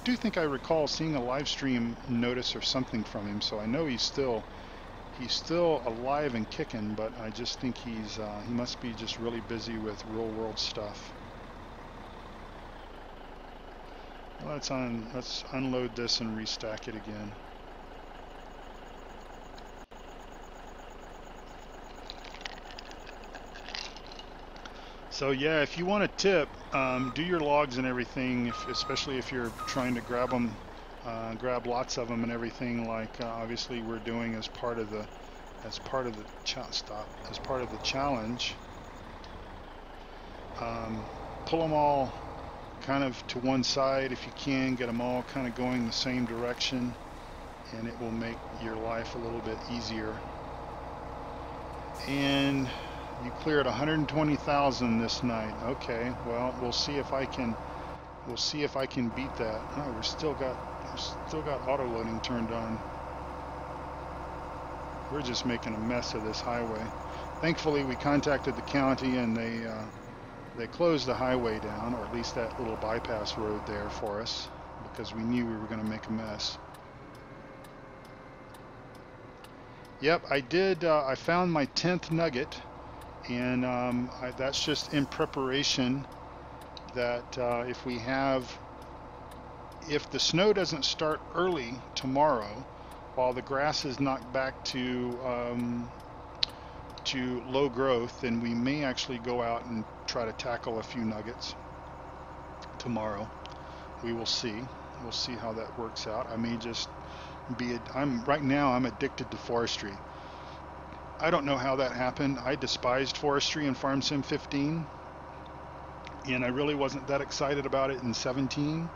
think I recall seeing a live stream notice or something from him, so I know he's still alive and kicking, but I just think he must be just really busy with real world stuff. Let's unload this and restack it again. So yeah, if you want a tip, do your logs and everything, especially if you're trying to grab them, grab lots of them and everything, like obviously we're doing as part of the as part of the challenge. Pull them all kind of to one side if you can, get them all kind of going the same direction, and it will make your life a little bit easier. And you cleared 120,000 this night. Okay, well, we'll see if I can beat that. Oh, we're still got auto loading turned on. We're just making a mess of this highway. Thankfully, we contacted the county and they closed the highway down, or at least that little bypass road there for us, because we knew we were going to make a mess. Yep, I did. I found my 10th nugget, and that's just in preparation that if the snow doesn't start early tomorrow, while the grass is knocked back to low growth, then we may actually go out and try to tackle a few nuggets tomorrow. We will see. We'll see how that works out. I may just right now I'm addicted to forestry. I don't know how that happened. I despised forestry in Farm Sim 15, and I really wasn't that excited about it in 17,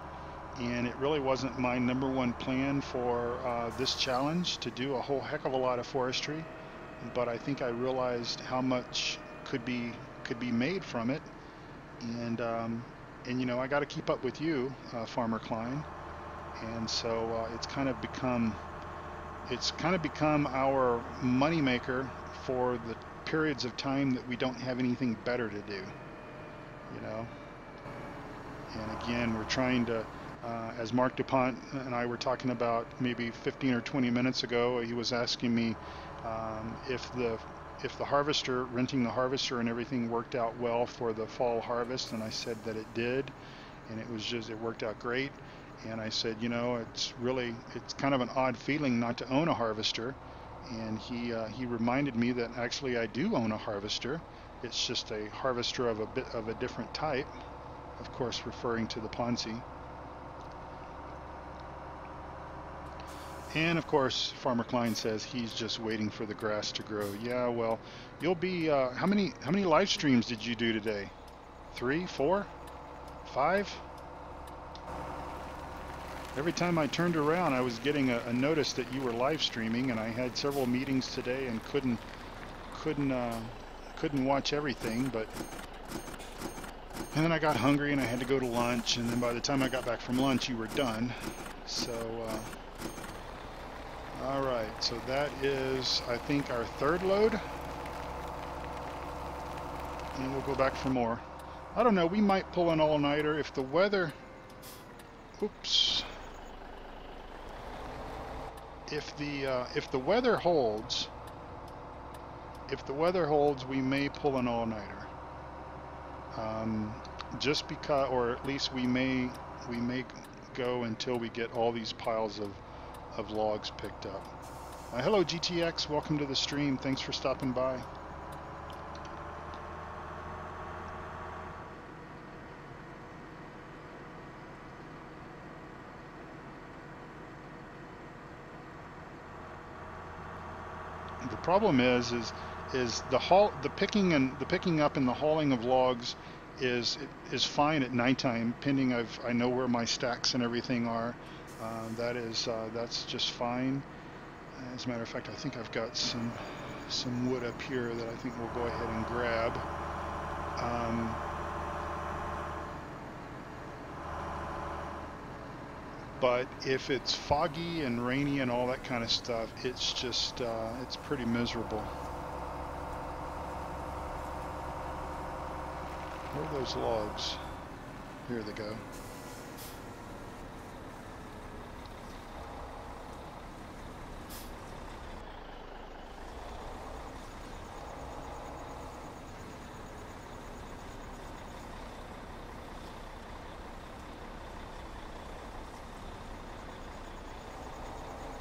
and it really wasn't my #1 plan for this challenge to do a whole heck of a lot of forestry. But I think I realized how much could be made from it, and you know, I got to keep up with you, Farmer Klein, and so it's kind of become our moneymaker for the periods of time that we don't have anything better to do, you know. And again, we're trying to, as Mark DuPont and I were talking about maybe 15 or 20 minutes ago, he was asking me if the harvester, renting the harvester and everything worked out well for the fall harvest, and I said that it did, and it worked out great. And I said, you know, it's kind of an odd feeling not to own a harvester. And he reminded me that actually I do own a harvester. It's just a harvester of a bit of a different type, of course referring to the Ponzi. And of course, Farmer Klein says he's just waiting for the grass to grow. Yeah, well, you'll be, how many live streams did you do today? 3, 4, 5? Every time I turned around, I was getting a notice that you were live streaming, and I had several meetings today and couldn't watch everything, and then I got hungry and I had to go to lunch, and then by the time I got back from lunch, you were done. So, all right, so that is, I think, our 3rd load, and we'll go back for more. I don't know, we might pull an all-nighter if the weather, oops. If the weather holds, we may pull an all-nighter. Just because, or at least we may go until we get all these piles of logs picked up. Hello GTX, welcome to the stream. Thanks for stopping by. The problem is the picking up and the hauling of logs is fine at nighttime, pending I know where my stacks and everything are. That's just fine. As a matter of fact, I think I've got some wood up here that I think we'll go ahead and grab. But if it's foggy and rainy and all that kind of stuff, it's just, it's pretty miserable. Where are those logs? Here they go.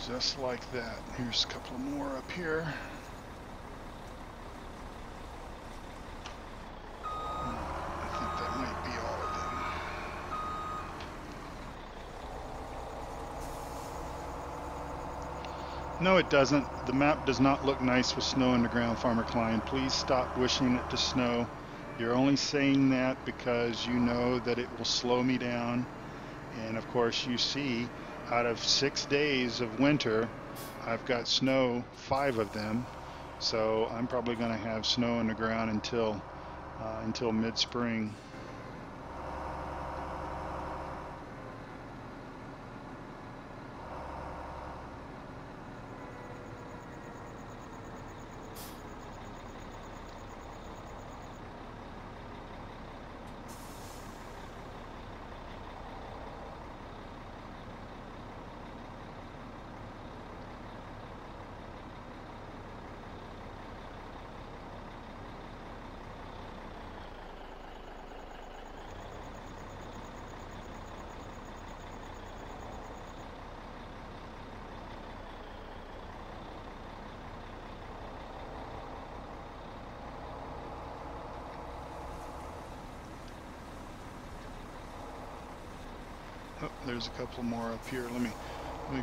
Just like that. Here's a couple more up here. I think that might be all of them. No, it doesn't. The map does not look nice with snow on the ground, Farmer Klein. Please stop wishing it to snow. You're only saying that because you know that it will slow me down. And of course, you see, out of 6 days of winter, I've got snow, 5 of them. So I'm probably going to have snow on the ground until mid-spring. Oh, there's a couple more up here. Let me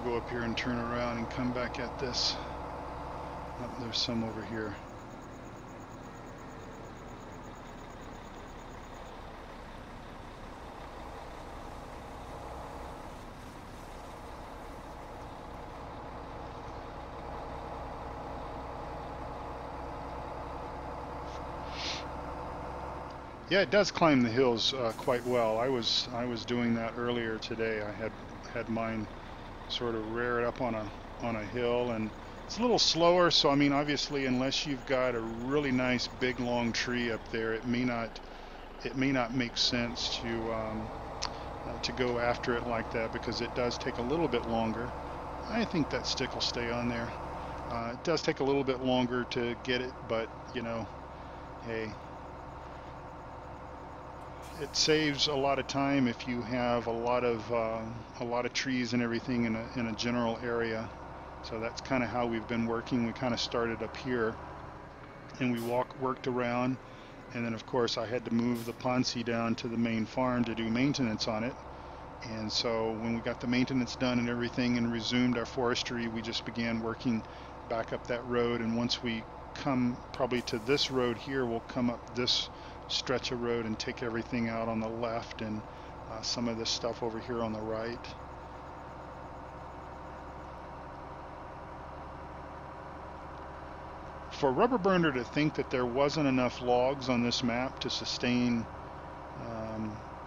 go up here and turn around and come back at this. Oh, there's some over here. Yeah, it does climb the hills quite well. I was doing that earlier today. I had mine sort of rear it up on a hill, and it's a little slower. So I mean, obviously, unless you've got a really nice big long tree up there, it may not make sense to go after it like that, because it does take a little bit longer. I think that stick will stay on there. It does take a little bit longer to get it, but you know, hey. It saves a lot of time if you have a lot of trees and everything in a general area. So that's kind of how we've been working. We kind of started up here, and we worked around, and then of course I had to move the Ponzi down to the main farm to do maintenance on it. And so when we got the maintenance done and everything and resumed our forestry, we just began working back up that road. And once we come probably to this road here, we'll come up this stretch of road and take everything out on the left, and some of this stuff over here on the right. For Rubber Burner to think that there wasn't enough logs on this map to sustain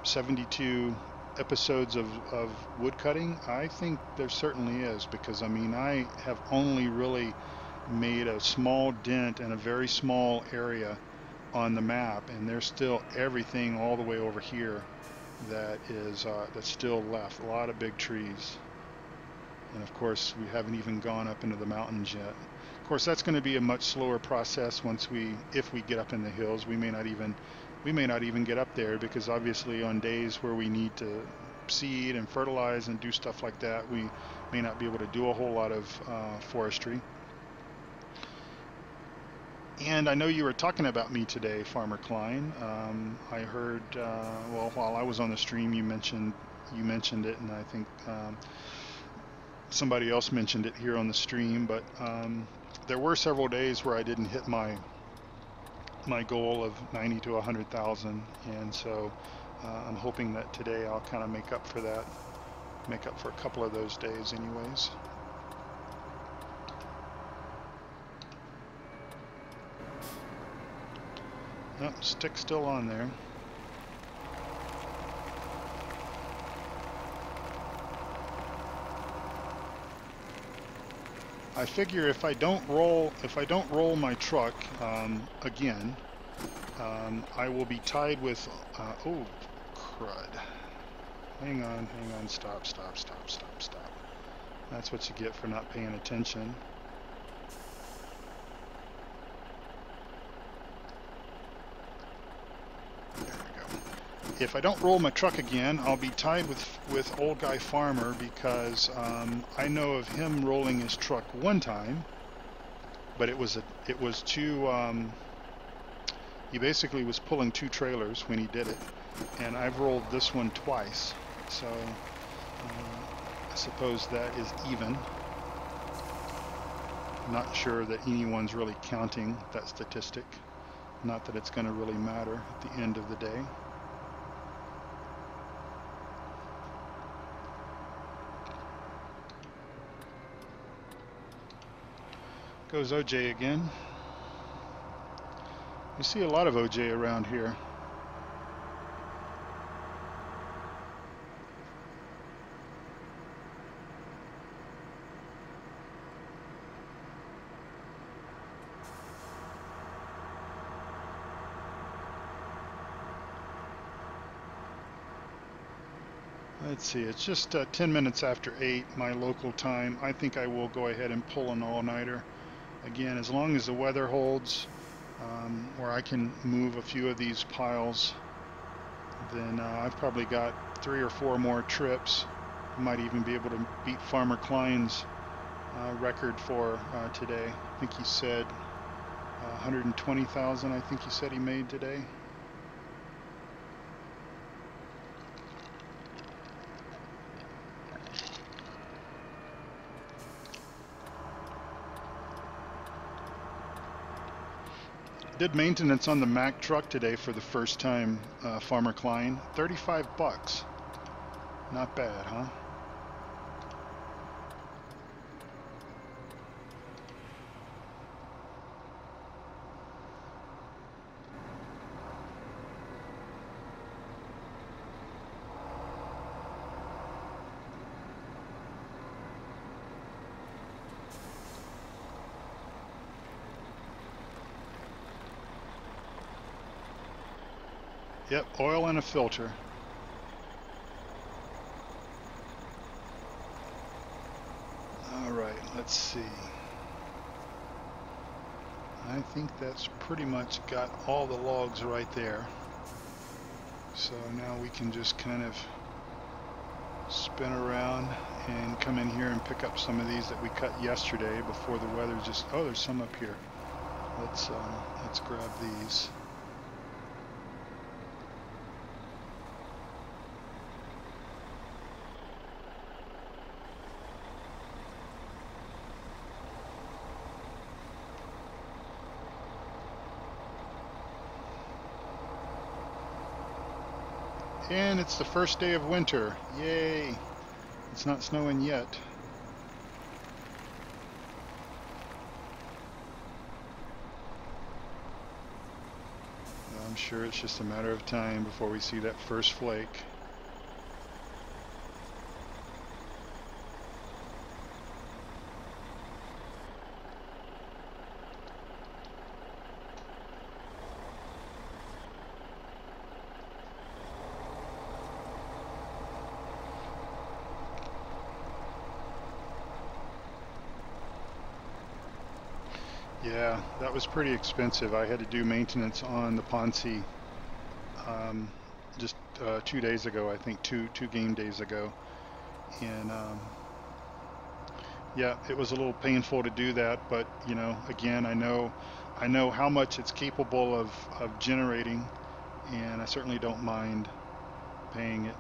72 episodes of woodcutting, I think there certainly is, because I mean, I have only really made a small dent in a very small area on the map, and there's still everything all the way over here that is that's still left. A lot of big trees, and of course we haven't even gone up into the mountains yet. Of course, that's going to be a much slower process if we get up in the hills. We may not even get up there, because obviously on days where we need to seed and fertilize and do stuff like that, we may not be able to do a whole lot of forestry. And I know you were talking about me today, Farmer Klein. I heard, well, while I was on the stream, you mentioned it, and I think somebody else mentioned it here on the stream. But there were several days where I didn't hit my goal of 90 to 100,000, and so I'm hoping that today I'll kind of make up for that, make up for a couple of those days, anyways. Oh, stick's still on there. I figure if I don't roll my truck again, I will be tied with. Oh, crud! Hang on! Stop! That's what you get for not paying attention. If I don't roll my truck again, I'll be tied with Old Guy Farmer, because I know of him rolling his truck one time, but it was too. He basically was pulling 2 trailers when he did it, and I've rolled this one twice, so I suppose that is even. Not sure that anyone's really counting that statistic. Not that it's going to really matter at the end of the day. Goes OJ again. You see a lot of OJ around here. Let's see, it's just 10 minutes after 8 my local time. I think I will go ahead and pull an all-nighter. Again, as long as the weather holds, where I can move a few of these piles, then I've probably got 3 or 4 more trips. I might even be able to beat Farmer Klein's record for today. I think he said 120,000, I think he said he made today. Did maintenance on the Mack truck today for the first time, Farmer Klein. 35 bucks. Not bad, huh? Yep, oil and a filter. All right, let's see. I think that's pretty much got all the logs right there. So now we can just kind of spin around and come in here and pick up some of these that we cut yesterday before the weather just, oh, there's some up here. Let's grab these. And it's the first day of winter. Yay! It's not snowing yet. I'm sure it's just a matter of time before we see that first flake. Yeah, that was pretty expensive. I had to do maintenance on the Ponzi just 2 days ago, I think two game days ago. And yeah, it was a little painful to do that, but you know, again, I know how much it's capable of generating, and I certainly don't mind paying it.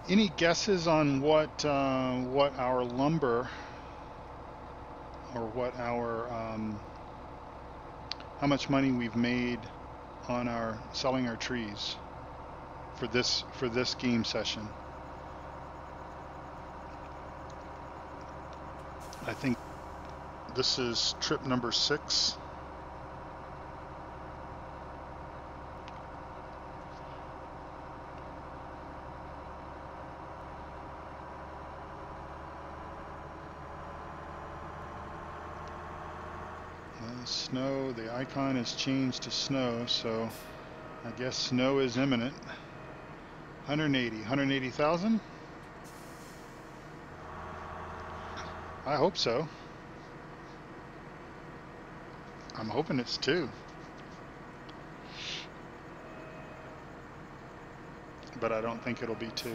Any guesses on what our lumber or what our how much money we've made on our selling our trees for this game session? I think this is trip number 6. Snow, the icon has changed to snow, so I guess snow is imminent. 180,000? I hope so. I'm hoping it's 2. but I don't think it'll be 2.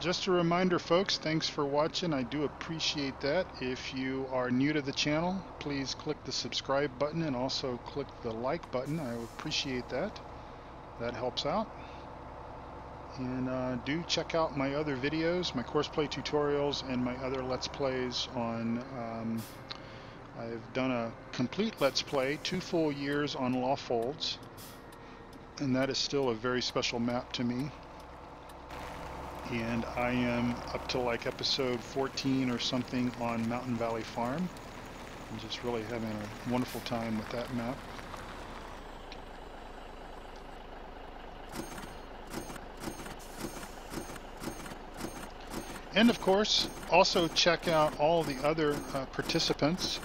Just a reminder, folks, thanks for watching. I do appreciate that. If you are new to the channel, please click the subscribe button and also click the like button. I appreciate that. That helps out. And do check out my other videos, my course play tutorials, and my other Let's Plays on... I've done a complete Let's Play, 2 full years on Law Folds, and that is still a very special map to me. And I am up to like episode 14 or something on Mountain Valley Farm. I'm just really having a wonderful time with that map. And of course, also check out all the other participants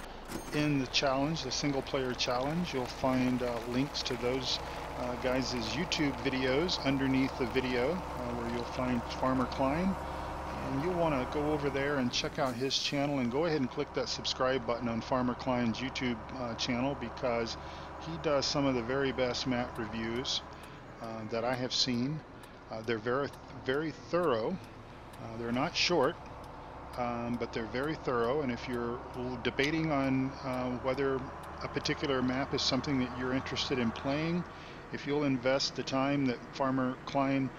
in the challenge, the single player challenge. You'll find links to those guys' YouTube videos underneath the video, where you'll find Farmer Klein, and you'll want to go over there and check out his channel, and go ahead and click that subscribe button on Farmer Klein's YouTube channel, because he does some of the very best map reviews that I have seen. They're very thorough. They're not short, but they're very thorough, and if you're debating on whether a particular map is something that you're interested in playing, if you'll invest the time that Farmer Klein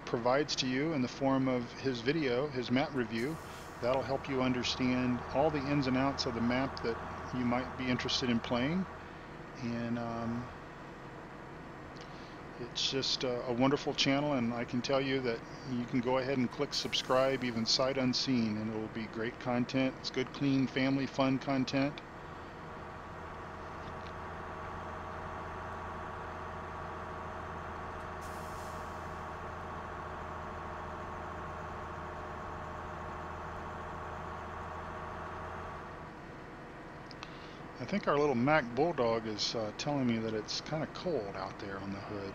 provides to you in the form of his video, his map review, that'll help you understand all the ins and outs of the map that you might be interested in playing. And it's just a wonderful channel, and I can tell you that you can go ahead and click subscribe even sight unseen, and it will be great content. It's good, clean, family fun content. I think our little Mac Bulldog is telling me that it's kind of cold out there on the hood.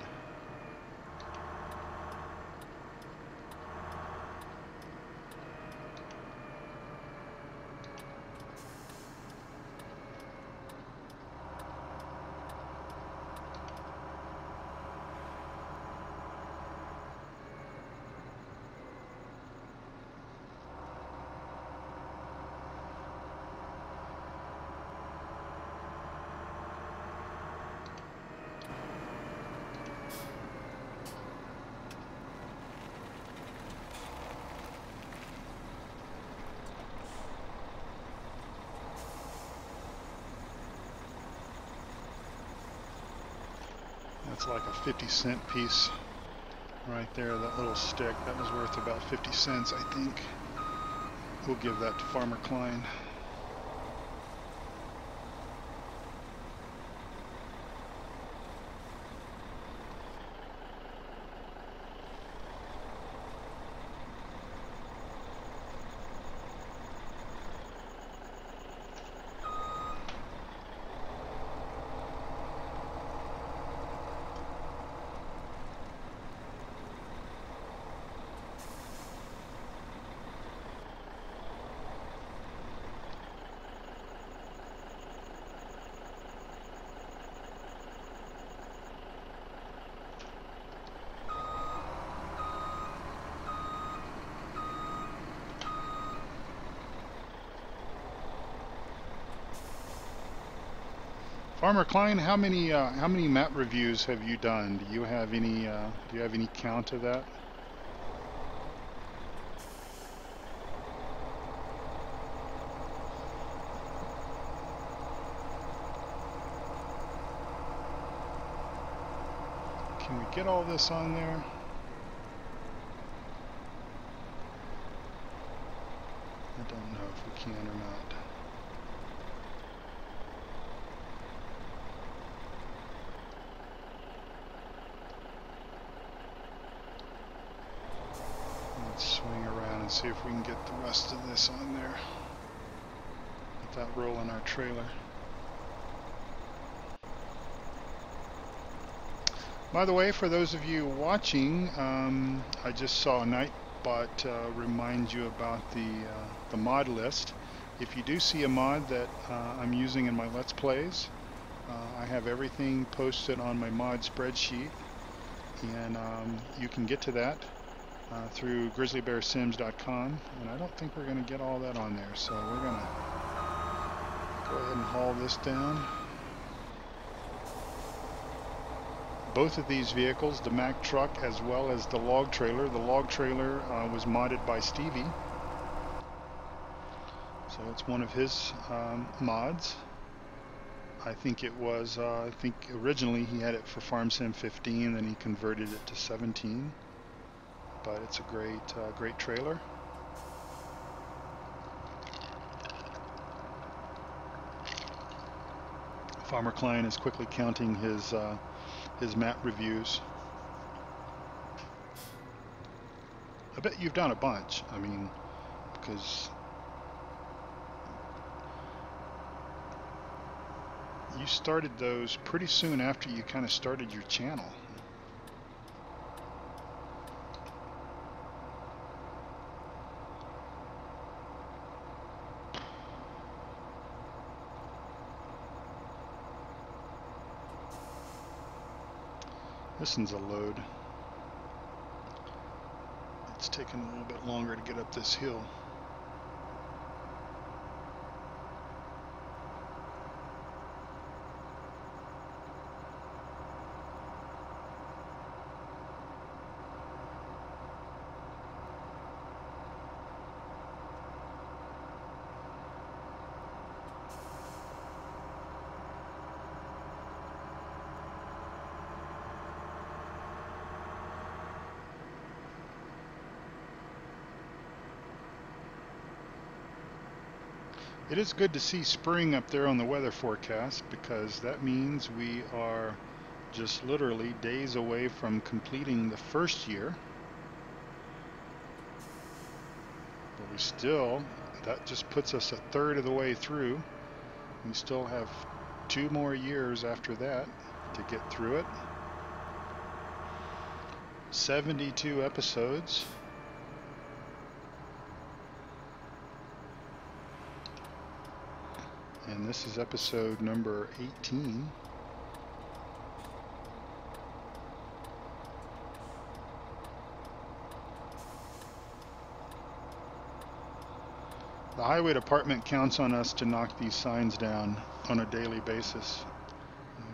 That's like a 50-cent piece right there, that little stick. That was worth about 50 cents, I think. We'll give that to Farmer Klein. Farmer Klein, how many map reviews have you done? Do you have any count of that? Can we get all this on there? I don't know if we can or not. Swing around and see if we can get the rest of this on there without rolling our trailer. By the way, for those of you watching, I just saw a Nightbot remind you about the mod list. If you do see a mod that I'm using in my Let's Plays, I have everything posted on my mod spreadsheet, and you can get to that through grizzlybearsims.com, and I don't think we're going to get all that on there, so we're going to go ahead and haul this down. Both of these vehicles, the Mack truck as well as the log trailer. The log trailer was modded by Stevie, so it's one of his mods. I think it was, I think originally he had it for Farm Sim 15, then he converted it to 17. But it's a great trailer. Farmer Klein is quickly counting his map reviews. I bet you've done a bunch. I mean, because you started those pretty soon after you kind of started your channel. This one's a load. It's taking a little bit longer to get up this hill. It is good to see spring up there on the weather forecast, because that means we are just literally days away from completing the first year. But we still, that just puts us a third of the way through. We still have 2 more years after that to get through it. 72 episodes. And this is episode number 18. The highway department counts on us to knock these signs down on a daily basis.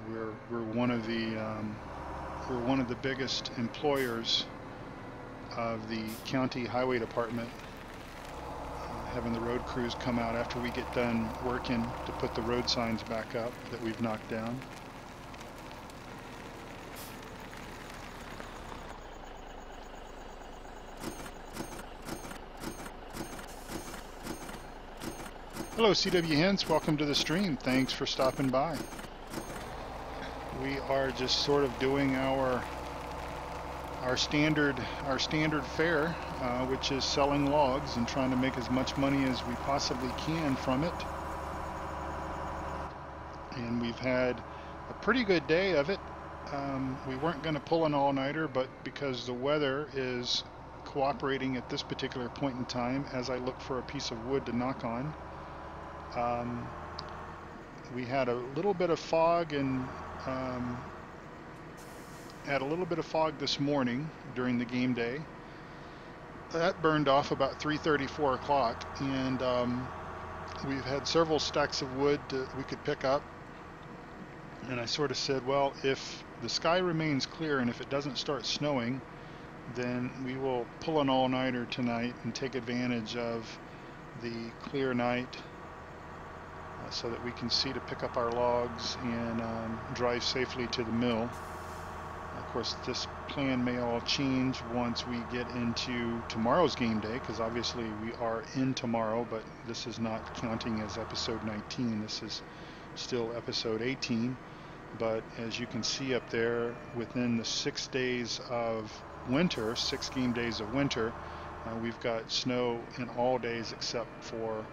We're one of the biggest employers of the county highway department. Having the road crews come out after we get done working to put the road signs back up that we've knocked down. Hello CW Hens, welcome to the stream. Thanks for stopping by. We are just sort of doing our standard fare, which is selling logs and trying to make as much money as we possibly can from it. And we've had a pretty good day of it. We weren't going to pull an all-nighter, but because the weather is cooperating at this particular point in time, as I look for a piece of wood to knock on, we had a little bit of fog and had a little bit of fog this morning during the game day. That burned off about 3:30, 4 o'clock, and we've had several stacks of wood that we could pick up. And I sort of said, well, if the sky remains clear and if it doesn't start snowing, then we will pull an all-nighter tonight and take advantage of the clear night so that we can see to pick up our logs and drive safely to the mill. Of course, this plan may all change once we get into tomorrow's game day, because obviously we are in tomorrow, but this is not counting as episode 19. This is still episode 18. But as you can see up there, within the 6 days of winter, 6 game days of winter, we've got snow in all days except for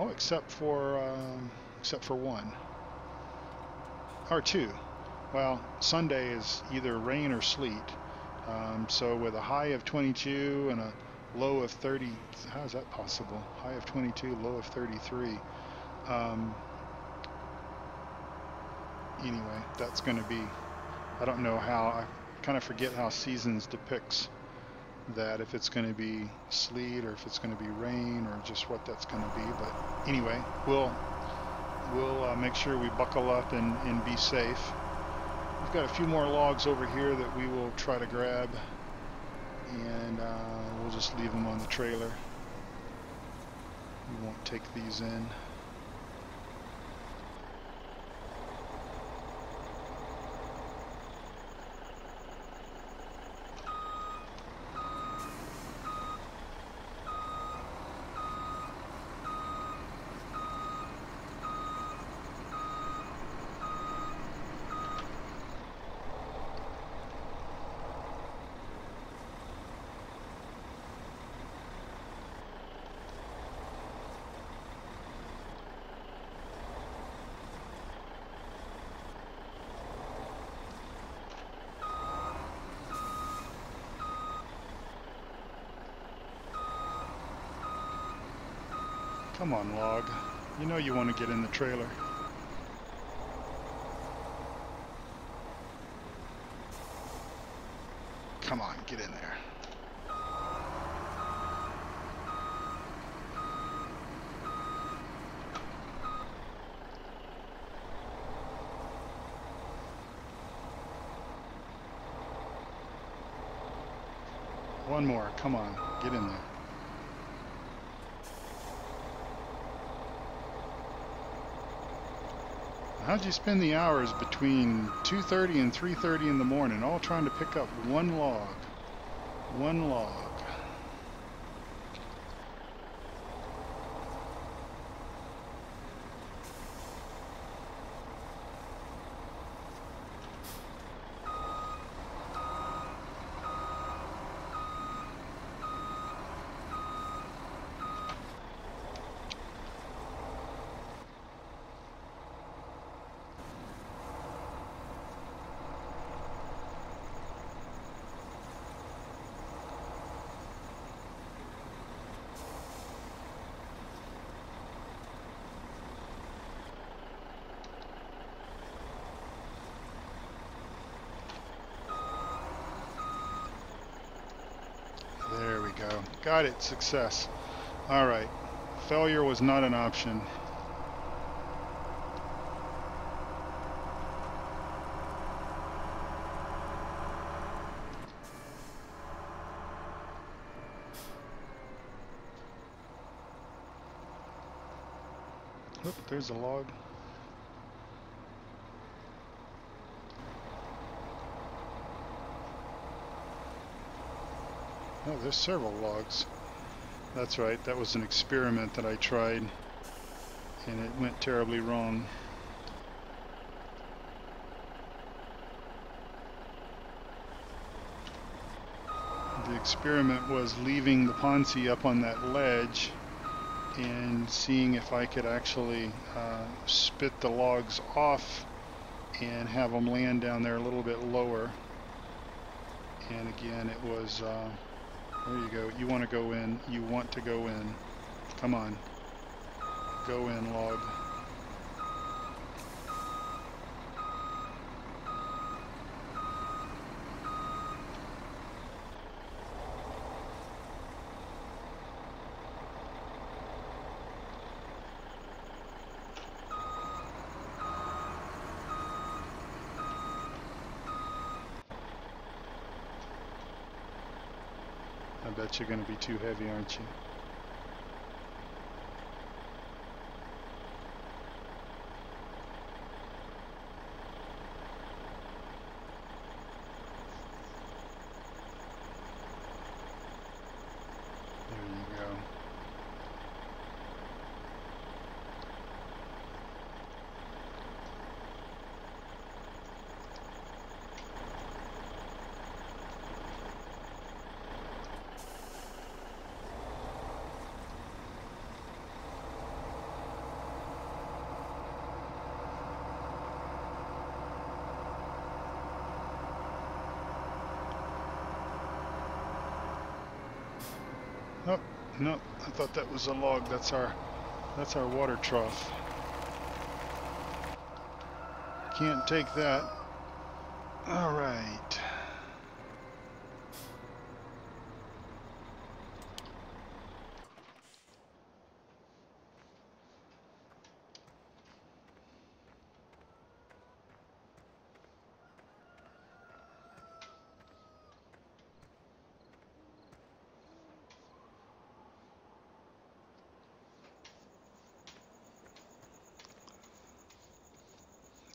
except for one or two. well, Sunday is either rain or sleet. So with a high of 22 and a low of 30, how is that possible? High of 22, low of 33. Um, anyway, that's going to be, I don't know how, I kind of forget how seasons depicts that, if it's going to be sleet or if it's going to be rain or just what that's going to be. But anyway, we'll make sure we buckle up and be safe. We've got a few more logs over here that we will try to grab, and we'll just leave them on the trailer. We won't take these in. Come on, log. You know you want to get in the trailer. Come on, get in there. One more. Come on, get in there. How'd you spend the hours between 2:30 and 3:30 in the morning, all trying to pick up one log? One log. There we go. Got it. Success. All right. Failure was not an option. Oop, there's a log. Oh, there's several logs. That's right, that was an experiment that I tried, and it went terribly wrong. The experiment was leaving the Ponzi up on that ledge and seeing if I could actually spit the logs off and have them land down there a little bit lower. And again, it was there you go. You want to go in. You want to go in. Come on. Go in, log. I bet you're going to be too heavy, aren't you? There you go. Oh, no, I thought that was a log. That's our water trough. Can't take that. All right.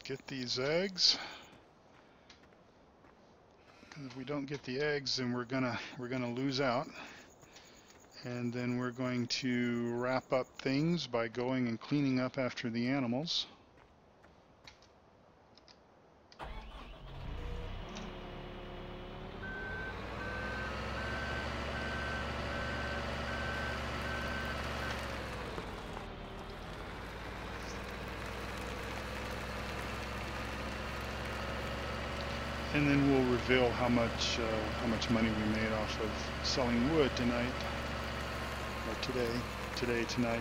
Get these eggs. Because if we don't get the eggs, then we're gonna lose out. And then we're going to wrap up things by going and cleaning up after the animals. And then we'll reveal how much money we made off of selling wood tonight, or tonight.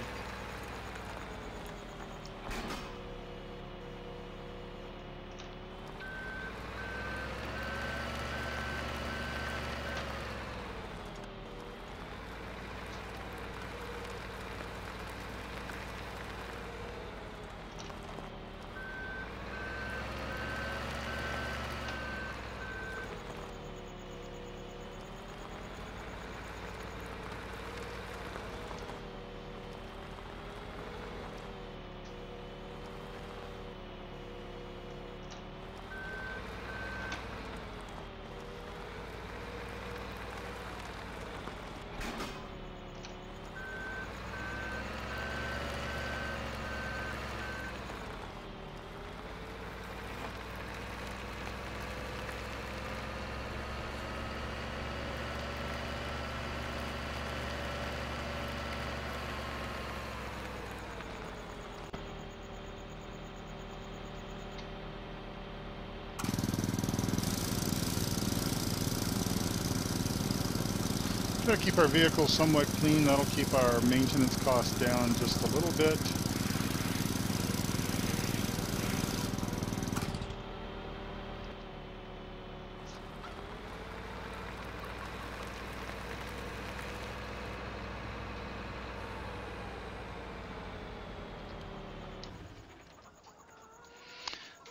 Try to keep our vehicles somewhat clean. That'll keep our maintenance costs down just a little bit.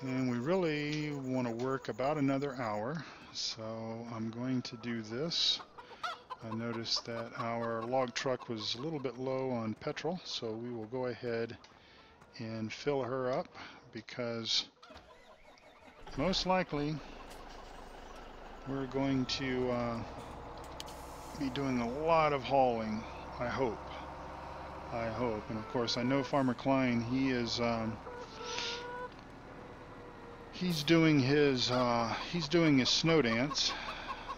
And we really want to work about another hour, so I'm going to do this. I noticed that our log truck was a little bit low on petrol, so we will go ahead and fill her up, because most likely we're going to be doing a lot of hauling. I hope. And of course, I know Farmer Klein. He's doing his snow dance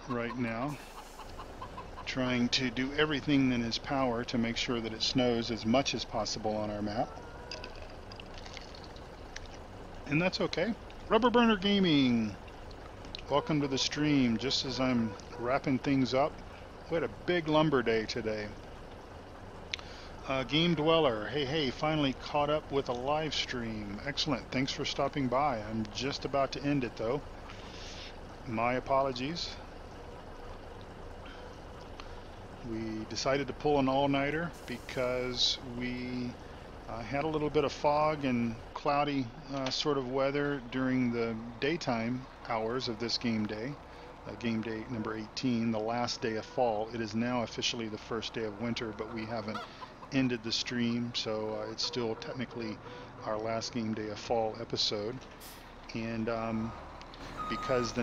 right now, trying to do everything in his power to make sure that it snows as much as possible on our map. And that's okay. Rubber Burner Gaming, welcome to the stream. Just as I'm wrapping things up, we had a big lumber day today. Game Dweller, hey, finally caught up with a live stream. Excellent, thanks for stopping by. I'm just about to end it though. My apologies. We decided to pull an all-nighter because we had a little bit of fog and cloudy sort of weather during the daytime hours of this game day. Game day number 18, the last day of fall. It is now officially the first day of winter, but we haven't ended the stream, so it's still technically our last game day of fall episode. And because the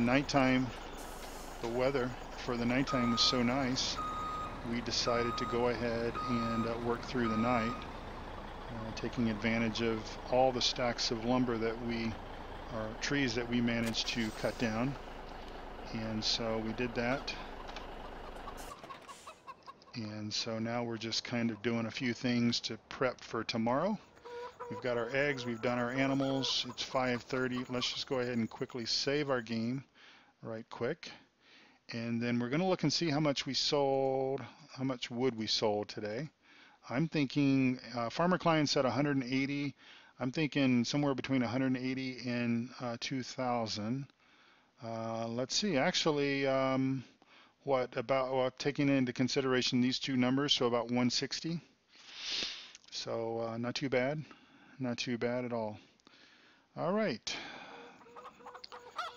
weather for the nighttime was so nice, we decided to go ahead and work through the night, taking advantage of all the stacks of lumber or trees that we managed to cut down. And so we did that. And so now we're just kind of doing a few things to prep for tomorrow. We've got our eggs, we've done our animals. It's 5:30. Let's just go ahead and quickly save our game right quick. And then we're going to look and see how much we sold how much wood we sold today. I'm thinking Farmer Klein said 180. I'm thinking somewhere between 180 and 2,000. Let's see. Actually, what about taking into consideration these two numbers, so about 160. So not too bad. Not too bad at all. All right.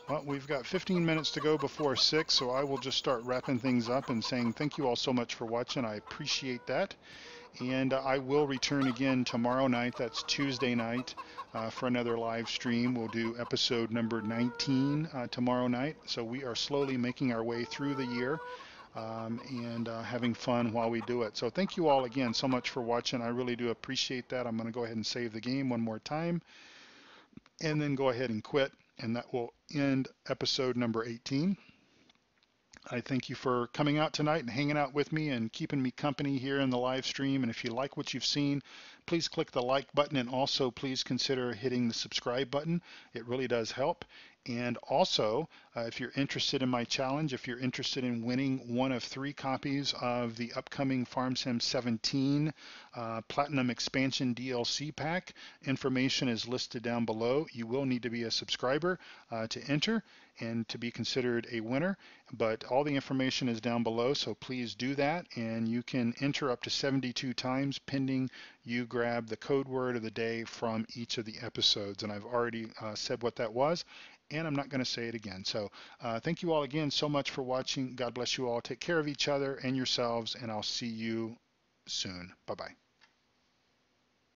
Well, we've got 15 minutes to go before 6, so I will just start wrapping things up and saying thank you all so much for watching. I appreciate that. And I will return again tomorrow night. That's Tuesday night for another live stream. We'll do episode number 19 tomorrow night. So we are slowly making our way through the year and having fun while we do it. So thank you all again so much for watching. I really do appreciate that. I'm going to go ahead and save the game one more time and then go ahead and quit. And that will end episode number 18. I thank you for coming out tonight and hanging out with me and keeping me company here in the live stream. And if you like what you've seen, please click the like button, and also please consider hitting the subscribe button. It really does help. And also, if you're interested in my challenge, if you're interested in winning one of 3 copies of the upcoming FarmSim 17 Platinum Expansion DLC pack, information is listed down below. You will need to be a subscriber to enter and to be considered a winner, but all the information is down below, so please do that, and you can enter up to 72 times pending you grab the code word of the day from each of the episodes. And I've already said what that was, and I'm not going to say it again. So thank you all again so much for watching. God bless you all. Take care of each other and yourselves, and I'll see you soon. Bye-bye.